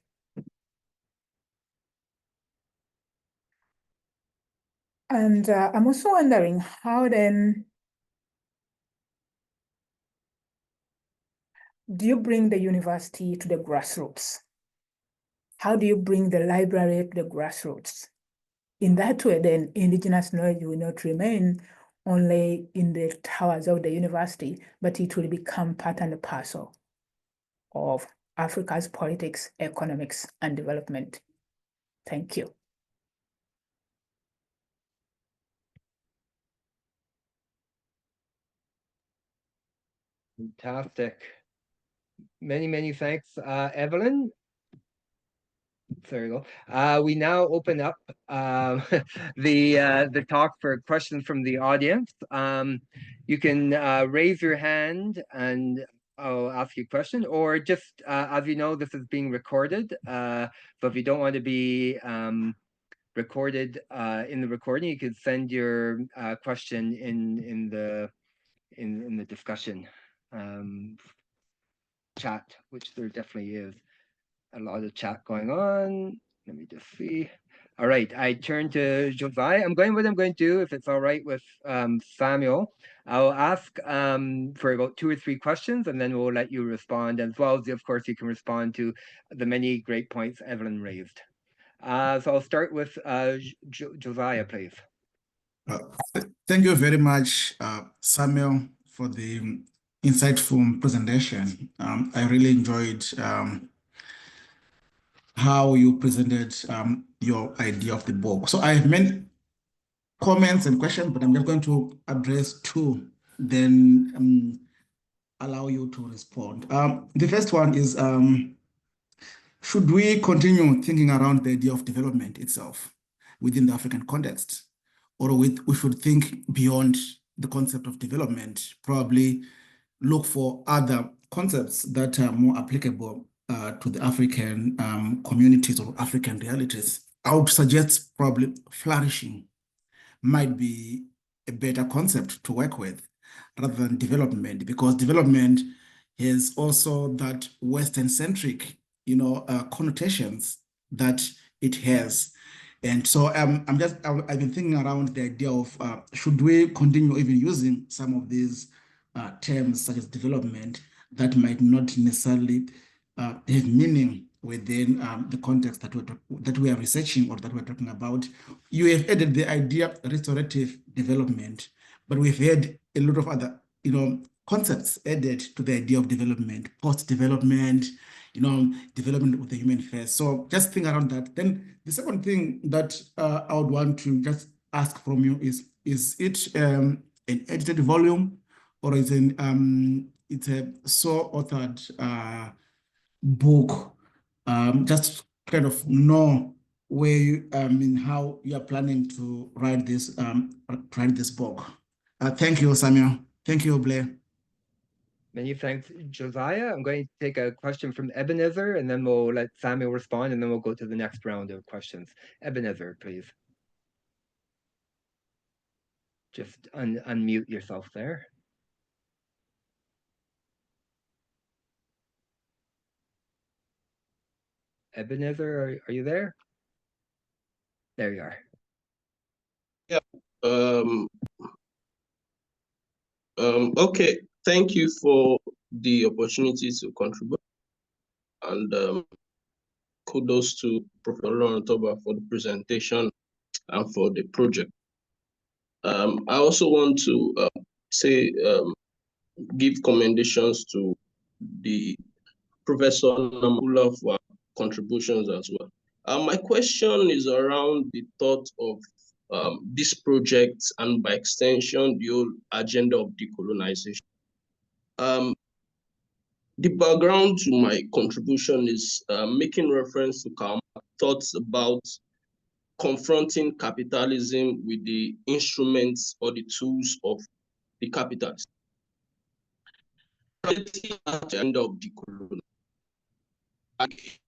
And I'm also wondering how then do you bring the university to the grassroots? How do you bring the library to the grassroots? In that way, then indigenous knowledge will not remain only in the towers of the university, but it will become part and parcel of Africa's politics, economics, and development. Thank you. Fantastic. Many, many thanks, Evelyn. There you go. We now open up the talk for questions from the audience. You can raise your hand and I'll ask you a question, or just as you know, this is being recorded. So if you don't want to be recorded in the recording, you could send your question in the discussion chat, which there definitely is a lot of chat going on. Let me just see. All right, I turn to Josiah. What I'm going to do, if it's all right with Samuel, I'll ask for about 2 or 3 questions, and then we'll let you respond, as well as, of course, you can respond to the many great points Evelyn raised. So I'll start with Josiah, please. Thank you very much, Samuel, for the insightful presentation. I really enjoyed how you presented your idea of the book. So I have many comments and questions, but I'm just going to address 2, then allow you to respond. The first one is, should we continue thinking around the idea of development itself within the African context? Or we should think beyond the concept of development, probably look for other concepts that are more applicable to the African communities or African realities. I would suggest probably flourishing might be a better concept to work with rather than development, because development has also that Western-centric, connotations that it has. And so I've been thinking around the idea of should we continue even using some of these terms such as development that might not necessarily have meaning within the context that we are researching or that we're talking about. You have added the idea restorative development, but we've had a lot of other, concepts added to the idea of development, post-development, development with the human first. So just think around that. Then the second thing that I would want to just ask from you is it an edited volume, or is it's a so-authored book? Just kind of know where you, how you are planning to write this book. Thank you, Samuel. Thank you, Blair. Many thanks, Josiah. I'm going to take a question from Ebenezer, and then we'll let Samuel respond, and then we'll go to the next round of questions. Ebenezer, please. Just unmute yourself there. Ebenezer, are you there? There you are. Yeah. Okay. Thank you for the opportunity to contribute, and kudos to Professor Lauren Toba for the presentation and for the project. I also want to say give commendations to the Professor Namula for contributions as well. My question is around the thought of this project and by extension, the whole agenda of decolonization. The background to my contribution is making reference to Karl Marx's thoughts about confronting capitalism with the instruments or the tools of the capitalist. At the end of decolonization,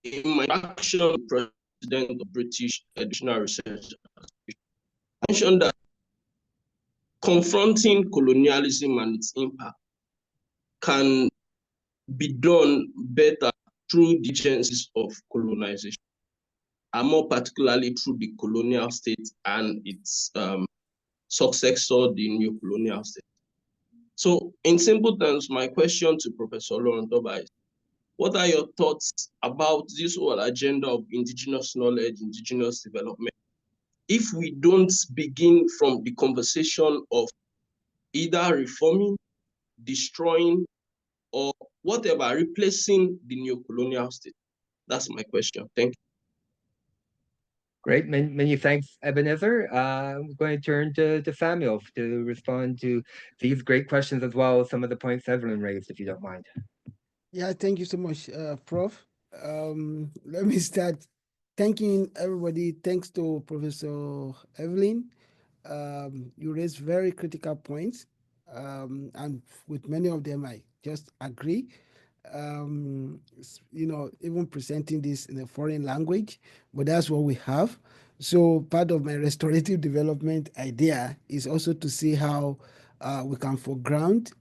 in my action, president of British Educational Research mentioned that confronting colonialism and its impact can be done better through the agencies of colonization, and more particularly through the colonial state and its successor, the new colonial state. So in simple terms, my question to Professor Lauren Toba is, what are your thoughts about this whole agenda of indigenous knowledge, indigenous development, if we don't begin from the conversation of either reforming, destroying, or whatever, replacing the neo-colonial state? That's my question. Thank you. Great, many thanks, Ebenezer. I'm going to turn to Samuel to respond to these great questions as well as some of the points Evelyn raised, if you don't mind. Yeah, thank you so much, Prof. Let me start thanking everybody. Thanks to Professor Evelyn. You raised very critical points, and with many of them, I just agree. Even presenting this in a foreign language, but that's what we have. So part of my restorative development idea is also to see how we can foreground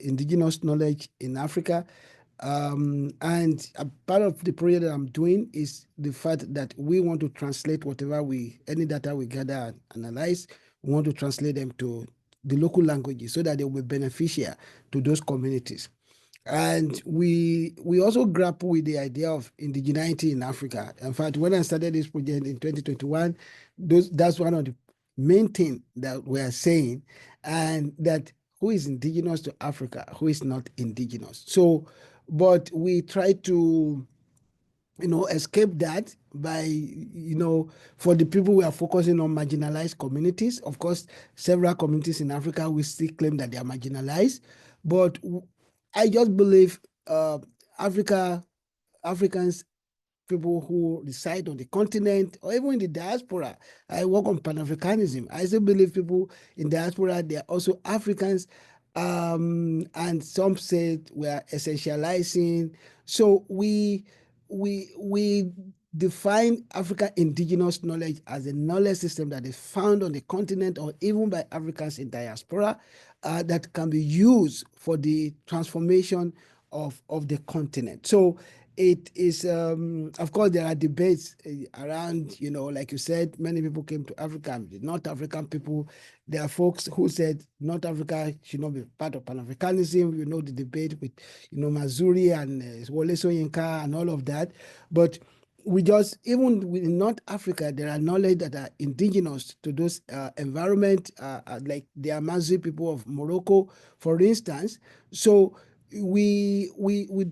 indigenous knowledge in Africa. And a part of the project that I'm doing is the fact that we want to translate any data we gather and analyze, we want to translate them to the local languages so that they will be beneficial to those communities. And we also grapple with the idea of indigeneity in Africa. In fact, when I started this project in 2021, that's one of the main things that we are saying, and that who is indigenous to Africa, who is not indigenous. So, but we try to escape that by, for the people we are focusing on marginalized communities. Of course, several communities in Africa, we still claim that they are marginalized, but I just believe Africans, people who reside on the continent or even in the diaspora. I work on Pan-Africanism. I still believe people in diaspora, they are also Africans. And some say we are essentializing. So we define African indigenous knowledge as a knowledge system that is found on the continent or even by Africans in diaspora that can be used for the transformation of the continent. So it is, of course, there are debates around, like you said, many people came to Africa, North African people. There are folks who said North Africa should not be part of Pan-Africanism. The debate with, Mazuri and Wole Soyinka and all of that. But even in North Africa, there are knowledge that are indigenous to those environment, like the Amazigh people of Morocco, for instance. So we're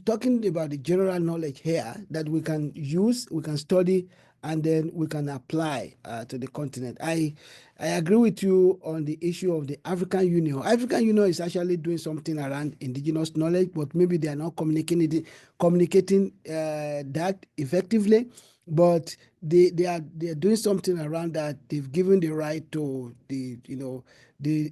talking about the general knowledge here that we can use, we can study, and then we can apply to the continent. I agree with you on the issue of the African Union. African Union is actually doing something around indigenous knowledge, but maybe they are not communicating that effectively. but they're doing something around that. They've given the right to the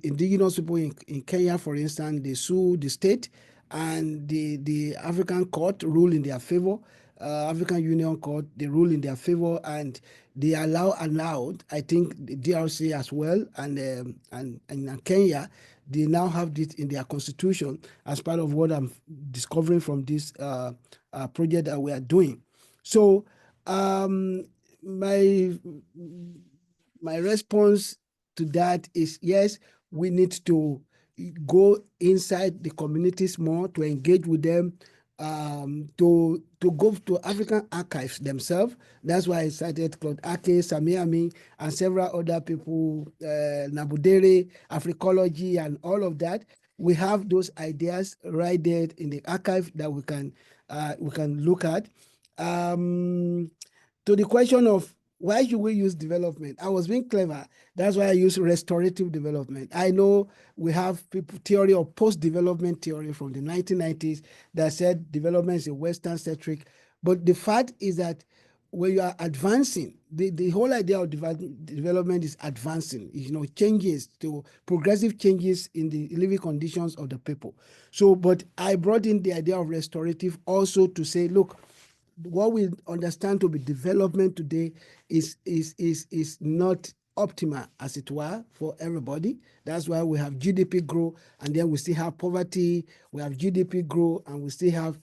indigenous people in Kenya, for instance. They sue the state, and the African court rule in their favor. African Union Court, they rule in their favor, and they allowed, I think, the DRC as well, and Kenya, they now have this in their constitution as part of what I'm discovering from this project that we are doing. So um, my my response to that is yes, we need to go inside the communities more, to engage with them, to go to African archives themselves. That's why I cited Claude Ake, Samiami, and several other people, Nabudere, Africology, and all of that. We have those ideas right there in the archive that we can look at. To the question of why should we use development, I was being clever. That's why I use restorative development. I know we have theory of post-development theory from the 1990s that said development is a Western centric, but the fact is that when you are advancing, the whole idea of development is advancing, changes to progressive changes in the living conditions of the people. So, but I brought in the idea of restorative also to say, look, what we understand to be development today is not optimal, as it were, for everybody. That's why we have GDP grow, and then we still have poverty. We have GDP grow, and we still have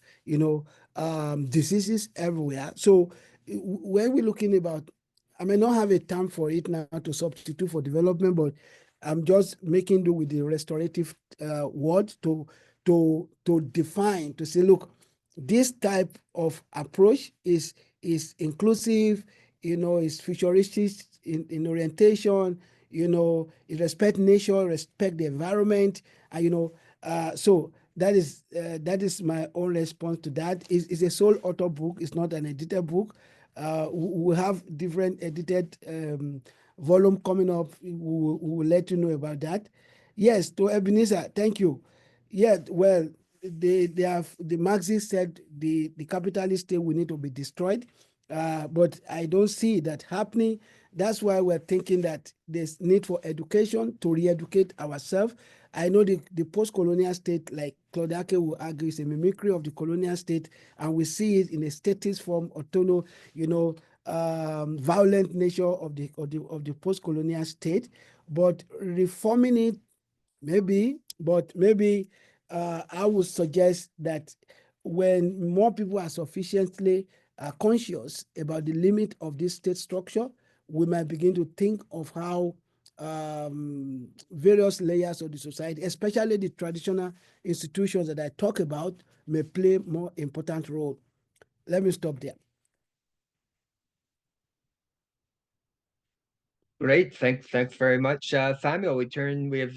diseases everywhere. So when we're looking about, I may not have a term for it now to substitute for development, but I'm just making do with the restorative word to define, to say, look, this type of approach is inclusive, is futuristic in orientation, it respect nature, respect the environment, and so that is my own response to that. It's a sole author book. It's not an edited book. We have different edited volume coming up. We will let you know about that. Yes, to Ebenezer, thank you. Yeah, well, the Marxists said the capitalist state will need to be destroyed, but I don't see that happening. That's why we're thinking that there's need for education to re-educate ourselves. I know the post-colonial state, like Claude Ake will argue, is a mimicry of the colonial state, and we see it in a statist form, autonomous, violent nature of the post-colonial state. But reforming it, maybe, but maybe I would suggest that when more people are sufficiently conscious about the limit of this state structure, we might begin to think of how various layers of the society, especially the traditional institutions that I talk about, may play more important role. Let me stop there. Great, thanks very much, Samuel.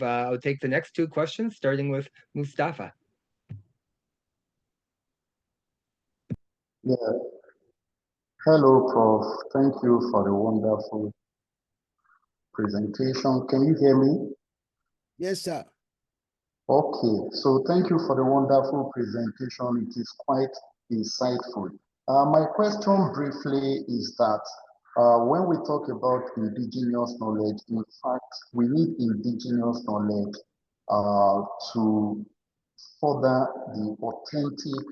I'll take the next two questions, starting with Mustafa. Yeah. Hello, Prof. Thank you for the wonderful presentation. Can you hear me? Yes, sir. Okay, so thank you for the wonderful presentation. It is quite insightful. My question briefly is that when we talk about indigenous knowledge, in fact, we need indigenous knowledge to further the authentic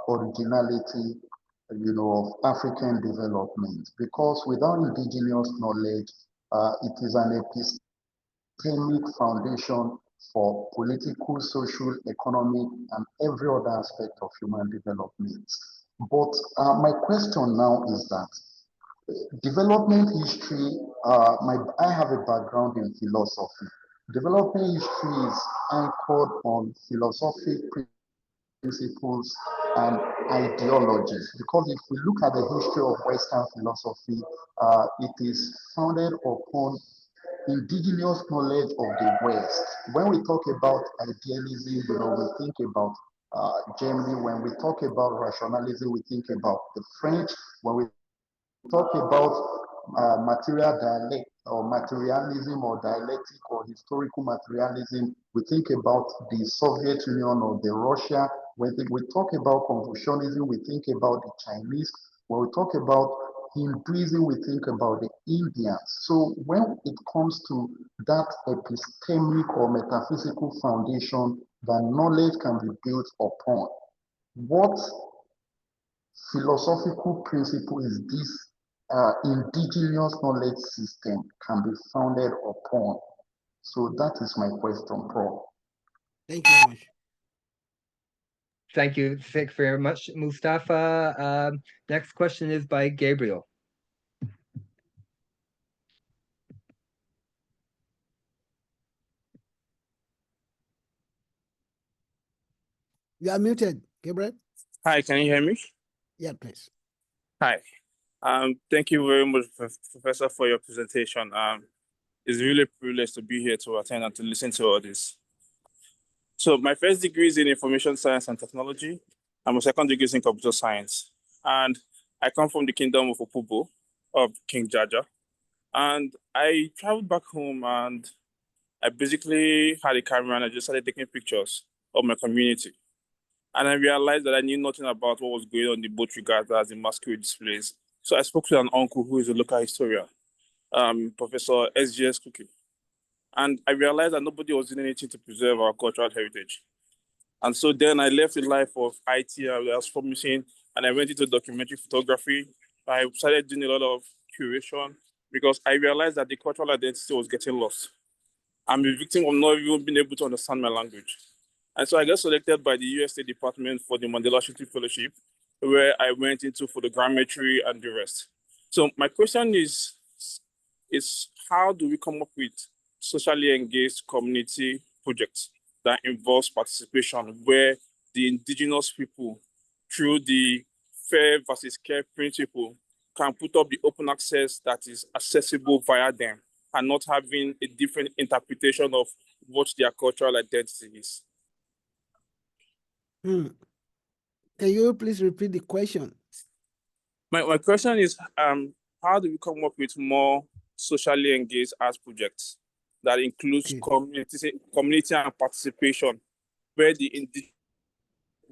originality, of African development. Because without indigenous knowledge, it is an epistemic foundation for political, social, economic, and every other aspect of human development. But my question now is that development history, I have a background in philosophy. Development history is anchored on philosophic principles and ideologies. Because if we look at the history of Western philosophy, it is founded upon indigenous knowledge of the West. When we talk about idealism, we think about Germany. When we talk about rationalism, we think about the French. When we talk about material dialect or materialism or dialectic or historical materialism, we think about the Soviet Union or the Russia. When we talk about Confucianism, we think about the Chinese. When we talk about Hinduism, we think about the Indians. So when it comes to that epistemic or metaphysical foundation that knowledge can be built upon, what philosophical principle is this indigenous knowledge system can be founded upon? So that is my question, Prof. Thank you very much. Thank you. Thank you very much, Mustafa. Next question is by Gabriel. You are muted, Gabriel. Hi, can you hear me? Yeah, please. Hi. Thank you very much, Professor, for your presentation. It's really a privilege to be here to attend and to listen to all this. So my first degree is in information science and technology. My second degree is in computer science. And I come from the kingdom of Opubo, of King Jaja. And I traveled back home and I basically had a camera and I just started taking pictures of my community. And I realized that I knew nothing about what was going on in the boat regatta as the masquerade displays. So I spoke to an uncle who is a local historian, Professor SGS Cookie. And I realized that nobody was doing anything to preserve our cultural heritage. And so then I left the life of IT, I was promising, and I went into documentary photography. I started doing a lot of curation because I realized that the cultural identity was getting lost. I'm a victim of not even being able to understand my language. And so I got selected by the US State Department for the Mandela Shooting Fellowship, where I went into photogrammetry and the rest. So my question is how do we come up with socially engaged community projects that involves participation where the indigenous people, through the fair versus care principle, can put up the open access that is accessible via them and not having a different interpretation of what their cultural identity is? Can you please repeat the question? My question is, how do we come up with more socially engaged arts projects that includes community and participation, where the indigenous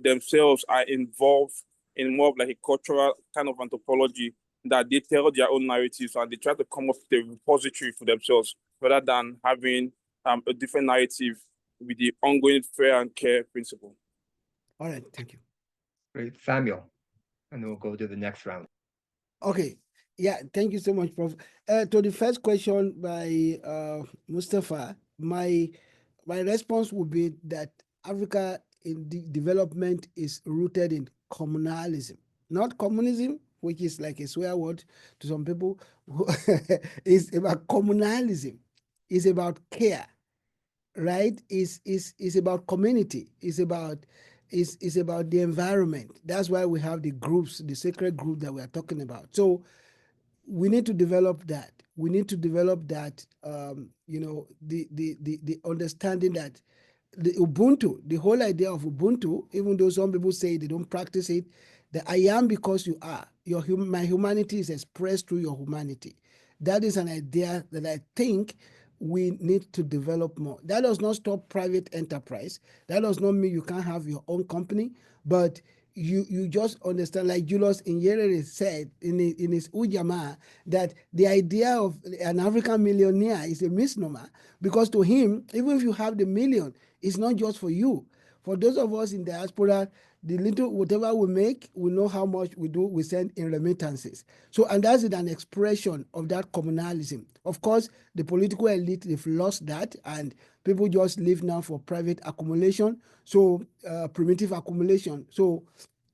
themselves are involved in more of like a cultural kind of anthropology, that they tell their own narratives and they try to come up with a repository for themselves rather than having a different narrative with the ongoing fair and care principle? All right, thank you. Great, Samuel, and then we'll go to the next round. Okay, yeah, thank you so much, Prof. To the first question by Mustafa, my response would be that Africa in development is rooted in communalism, not communism, which is like a swear word to some people. It's about communalism. It's about care, right? It's about community. It's about the environment. That's why we have the groups, the sacred group that we are talking about. So we need to develop that. We need to develop that. The understanding that the Ubuntu, the whole idea of Ubuntu, even though some people say they don't practice it, the I am because you are. My humanity is expressed through your humanity. That is an idea that I think we need to develop more. That does not stop private enterprise. That does not mean you can't have your own company, but you just understand, like Julius Nyerere said in his Ujamaa, that the idea of an African millionaire is a misnomer, because to him, even if you have the million, it's not just for you. For those of us in diaspora, the little whatever we make, we know how much we send in remittances. So, and that's an expression of that communalism. Of course, the political elite, they've lost that, and people just live now for private accumulation, so primitive accumulation. So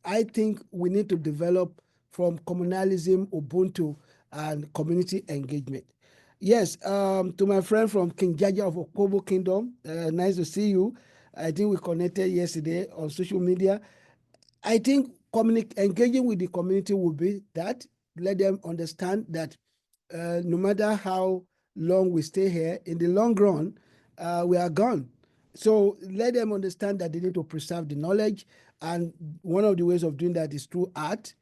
I think we need to develop from communalism, Ubuntu, and community engagement. Yes, to my friend from King Jaja of Okobo Kingdom, nice to see you. I think we connected yesterday on social media. I think engaging with the community will be that, let them understand that no matter how long we stay here, in the long run, we are gone. So let them understand that they need to preserve the knowledge. And one of the ways of doing that is through art.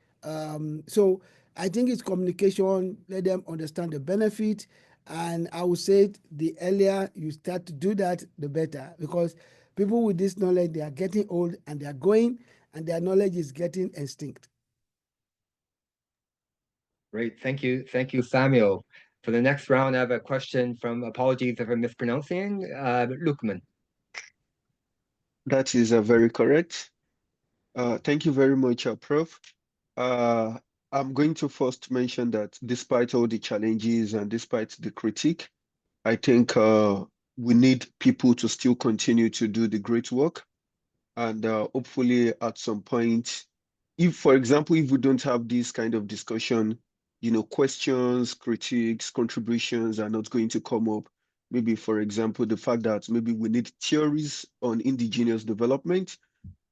So I think it's communication, let them understand the benefit. And I would say the earlier you start to do that, the better. Because people with this knowledge, they are getting old and they are going, and their knowledge is getting extinct. Great. Thank you, Samuel. For the next round, I have a question from, apologies if I'm mispronouncing, Lukman. That is very correct. Thank you very much, Prof. I'm going to first mention that despite all the challenges and despite the critique, I think we need people to still continue to do the great work. And hopefully at some point, if, for example, if we don't have this kind of discussion, questions, critiques, contributions are not going to come up. Maybe, for example, the fact that maybe we need theories on indigenous development,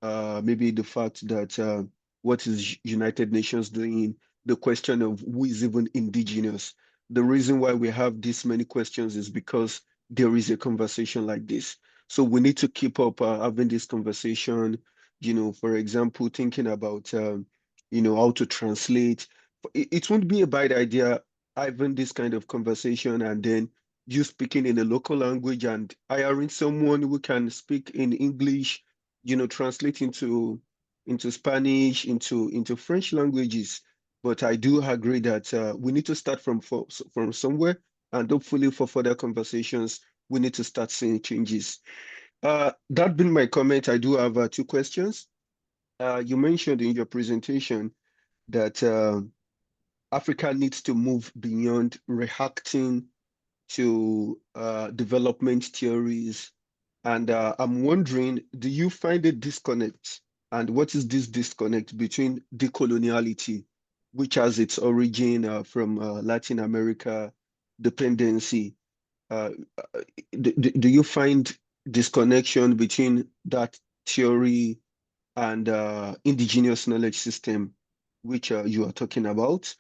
maybe the fact that what is United Nations doing, the question of who is even indigenous. The reason why we have this many questions is because there is a conversation like this. So we need to keep up having this conversation, for example, thinking about, how to translate. It won't be a bad idea having this kind of conversation and then you speaking in a local language and hiring someone who can speak in English, translate into Spanish, into French languages. But I do agree that we need to start from somewhere, and hopefully for further conversations, we need to start seeing changes. That being my comment, I do have two questions. You mentioned in your presentation that Africa needs to move beyond reacting to development theories. And I'm wondering, do you find a disconnect? And what is this disconnect between decoloniality, which has its origin from Latin America dependency? Uh, do you find disconnection between that theory and indigenous knowledge system, which you are talking about?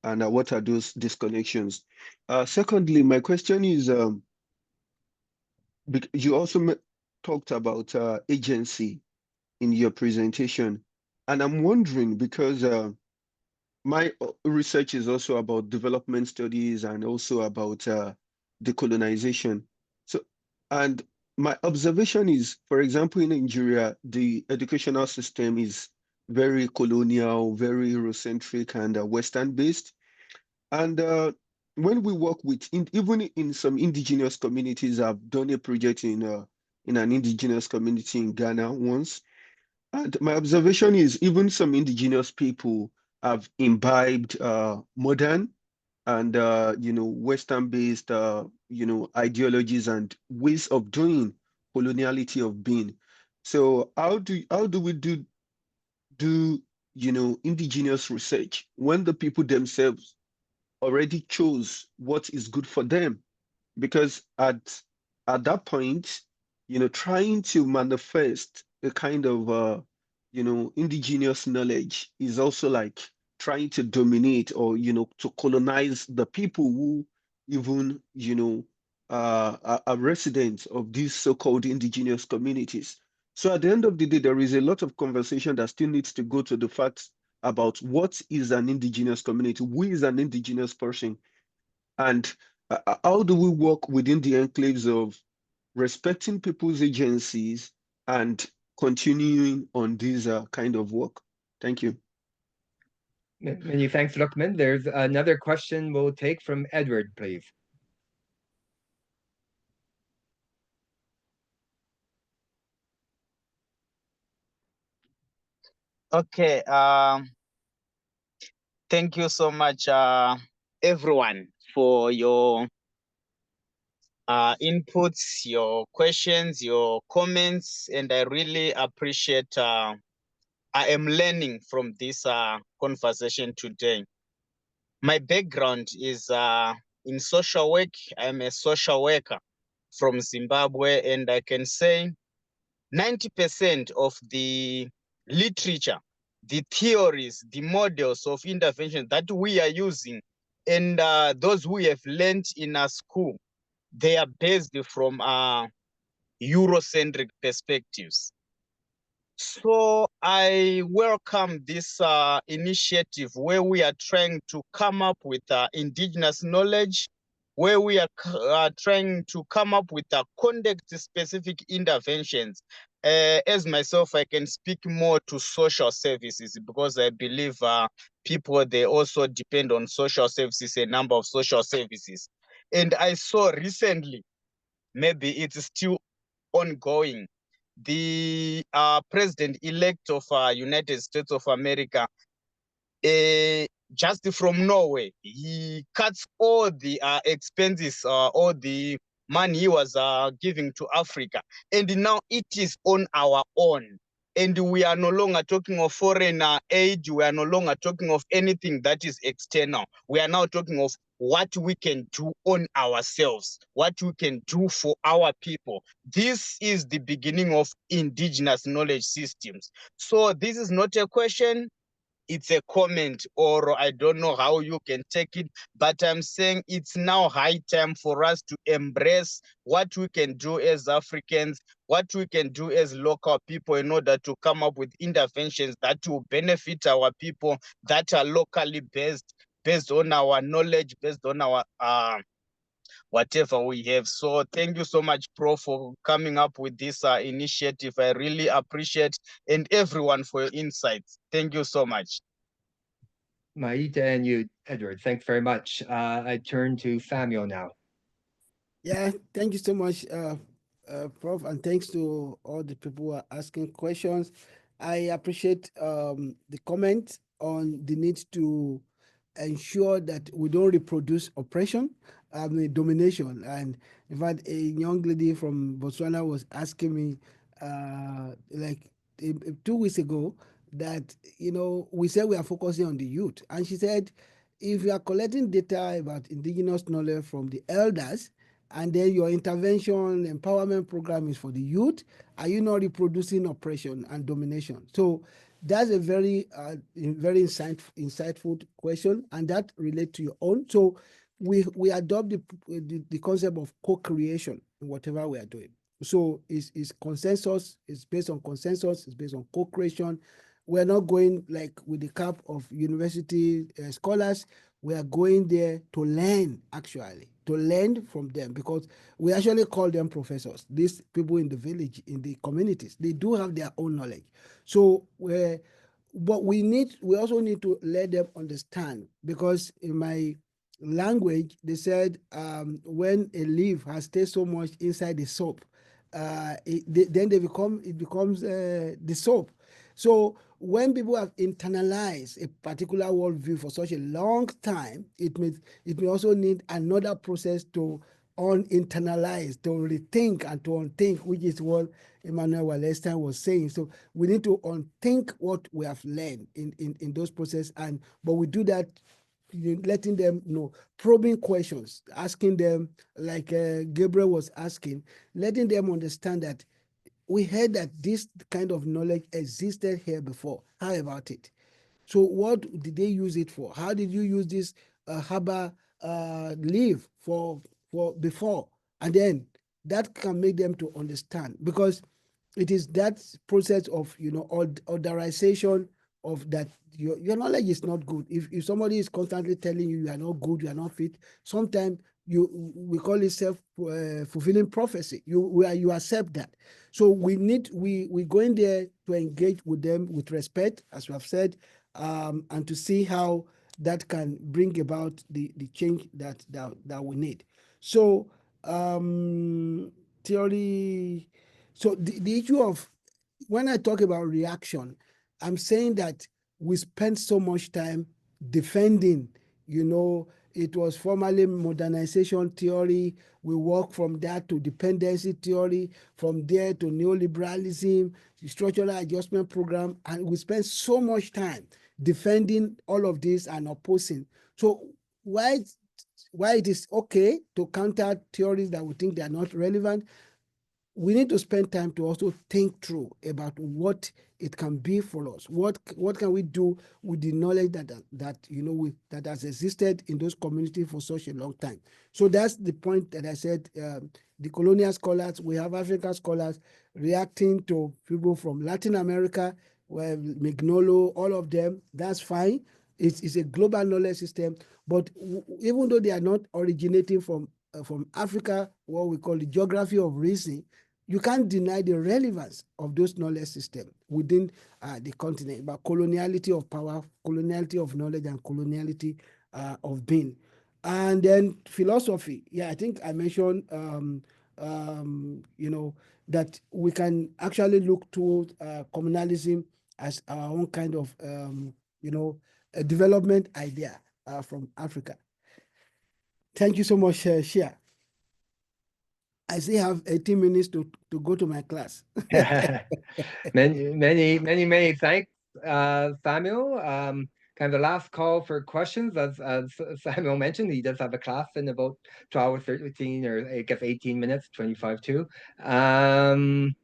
And what are those disconnections? Secondly, my question is, you also talked about agency in your presentation, and I'm wondering because my research is also about development studies and also about decolonization. So, and my observation is, for example, in Nigeria, the educational system is very colonial, very Eurocentric and Western based. And when we work with, even in some indigenous communities, I've done a project in an indigenous community in Ghana once. And my observation is even some indigenous people have imbibed modern and Western-based ideologies and ways of doing coloniality of being. So how do we do indigenous research when the people themselves already chose what is good for them? Because at that point, trying to manifest a kind of indigenous knowledge is also like trying to dominate or to colonize the people who even are residents of these so-called indigenous communities. So at the end of the day, there is a lot of conversation that still needs to go to the facts about what is an indigenous community, who is an indigenous person, and how do we work within the enclaves of respecting people's agencies and continuing on this kind of work? Thank you. Many thanks, Lukman. There's another question we'll take from Edward, please. Okay. Thank you so much, everyone, for your inputs, your questions, your comments, and I really appreciate. I am learning from this conversation today. My background is in social work. I'm a social worker from Zimbabwe, and I can say 90% of the literature, the theories, the models of intervention that we are using, and those we have learned in our school, they are based from Eurocentric perspectives. So I welcome this initiative where we are trying to come up with indigenous knowledge, where we are trying to come up with context-specific interventions. As myself, I can speak more to social services because I believe people, they also depend on social services, a number of social services. And I saw recently, maybe it's still ongoing, the president-elect of United States of America, just from Norway, he cuts all the expenses, all the money he was giving to Africa, and now it is on our own. And we are no longer talking of foreign aid. We are no longer talking of anything that is external. We are now talking of what we can do on ourselves, what we can do for our people. This is the beginning of indigenous knowledge systems. So this is not a question, it's a comment, or I don't know how you can take it, but I'm saying it's now high time for us to embrace what we can do as Africans, what we can do as local people in order to come up with interventions that will benefit our people, that are locally based on our knowledge, based on our whatever we have. So thank you so much, Prof, for coming up with this initiative. I really appreciate, and everyone for your insights. Thank you so much. Maita and you, Edward, thanks very much. I turn to Samuel now. Yeah, thank you so much, Prof, and thanks to all the people who are asking questions. I appreciate the comment on the need to ensure that we don't reproduce oppression, domination. And in fact, a young lady from Botswana was asking me, like 2 weeks ago, that we said we are focusing on the youth, and she said, if you are collecting data about indigenous knowledge from the elders, and then your intervention empowerment program is for the youth, are you not reproducing oppression and domination? So that's a very insightful question, and that relates to your own. So we adopt the concept of co-creation in whatever we are doing. So it's consensus, it's based on consensus, it's based on co-creation. We're not going like with the cap of university scholars. We are going there to learn, actually, to learn from them, because we actually call them professors. These people in the village, in the communities, they do have their own knowledge. So but we also need to let them understand, because in my language, they said when a leaf has stayed so much inside the soap, then it becomes the soap. So when people have internalized a particular worldview for such a long time, it may also need another process to uninternalize, to rethink and to unthink, which is what Emmanuel Wallerstein was saying. So we need to unthink what we have learned in those processes, but we do that letting them know, probing questions, asking them, like Gabriel was asking, letting them understand that we heard that this kind of knowledge existed here before. How about it? So what did they use it for? How did you use this herbal leaf for before? And then that can make them to understand, because it is that process of orderization of that your knowledge is not good. If somebody is constantly telling you are not good, you are not fit, sometimes we call it self fulfilling prophecy. You accept that. So we go in there to engage with them with respect, as we have said, and to see how that can bring about the change that we need. So theory. So the issue of, when I talk about reaction, I'm saying that we spend so much time defending, it was formerly modernization theory. We work from that to dependency theory, from there to neoliberalism, the structural adjustment program, and we spend so much time defending all of this and opposing. So why it is okay to counter theories that we think they are not relevant, we need to spend time to also think through about what it can be for us. What can we do with the knowledge that has existed in those communities for such a long time? So that's the point that I said. The colonial scholars, we have African scholars reacting to people from Latin America, where Mignolo, all of them. That's fine. It's a global knowledge system, but even though they are not originating from Africa, what we call the geography of reason, you can't deny the relevance of those knowledge systems within the continent, about coloniality of power, coloniality of knowledge, and coloniality of being. And then philosophy. Yeah, I think I mentioned, that we can actually look toward communalism as our own kind of, a development idea from Africa. Thank you so much, Shia. I still have 18 minutes to go to my class. Many thanks, Samuel. Kind of the last call for questions, as Samuel mentioned, he does have a class in about 12 or 13, or I guess 18 minutes, 25 too. I mean,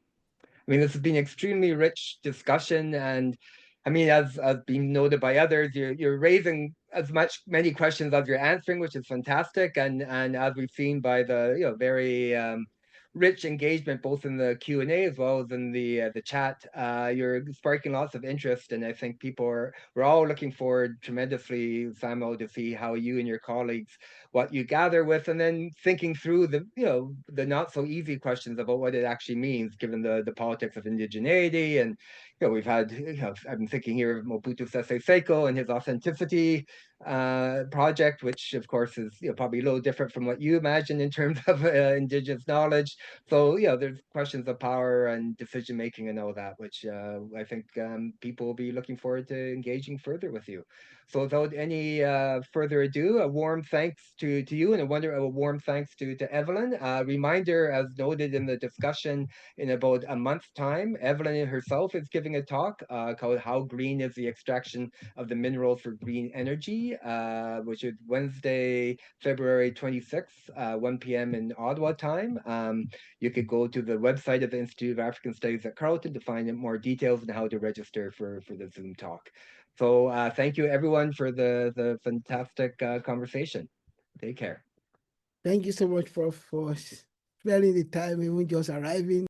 this has been extremely rich discussion, and I mean, as being noted by others, you're raising as many questions as you're answering, which is fantastic. And as we've seen by the very rich engagement both in the Q&A as well as in the chat, you're sparking lots of interest, and I think we're all looking forward tremendously, Samuel, to see how you and your colleagues, what you gather with, and then thinking through the not so easy questions about what it actually means, given the politics of indigeneity. And we've had, I've been thinking here of Mobutu Sese Seko and his authenticity project, which of course is probably a little different from what you imagine in terms of indigenous knowledge. So there's questions of power and decision making and all that, which I think people will be looking forward to engaging further with you. So without any further ado, a warm thanks to you, and a warm thanks to Evelyn. Reminder, as noted in the discussion, in about a month's time, Evelyn herself is giving a talk called "How Green is the Extraction of the Minerals for Green Energy," which is Wednesday, February 26th, 1 p.m. in Ottawa time. You could go to the website of the Institute of African Studies at Carleton to find out more details on how to register for the Zoom talk. So thank you everyone for the fantastic conversation. Take care. Thank you so much for sparing the time, even just arriving.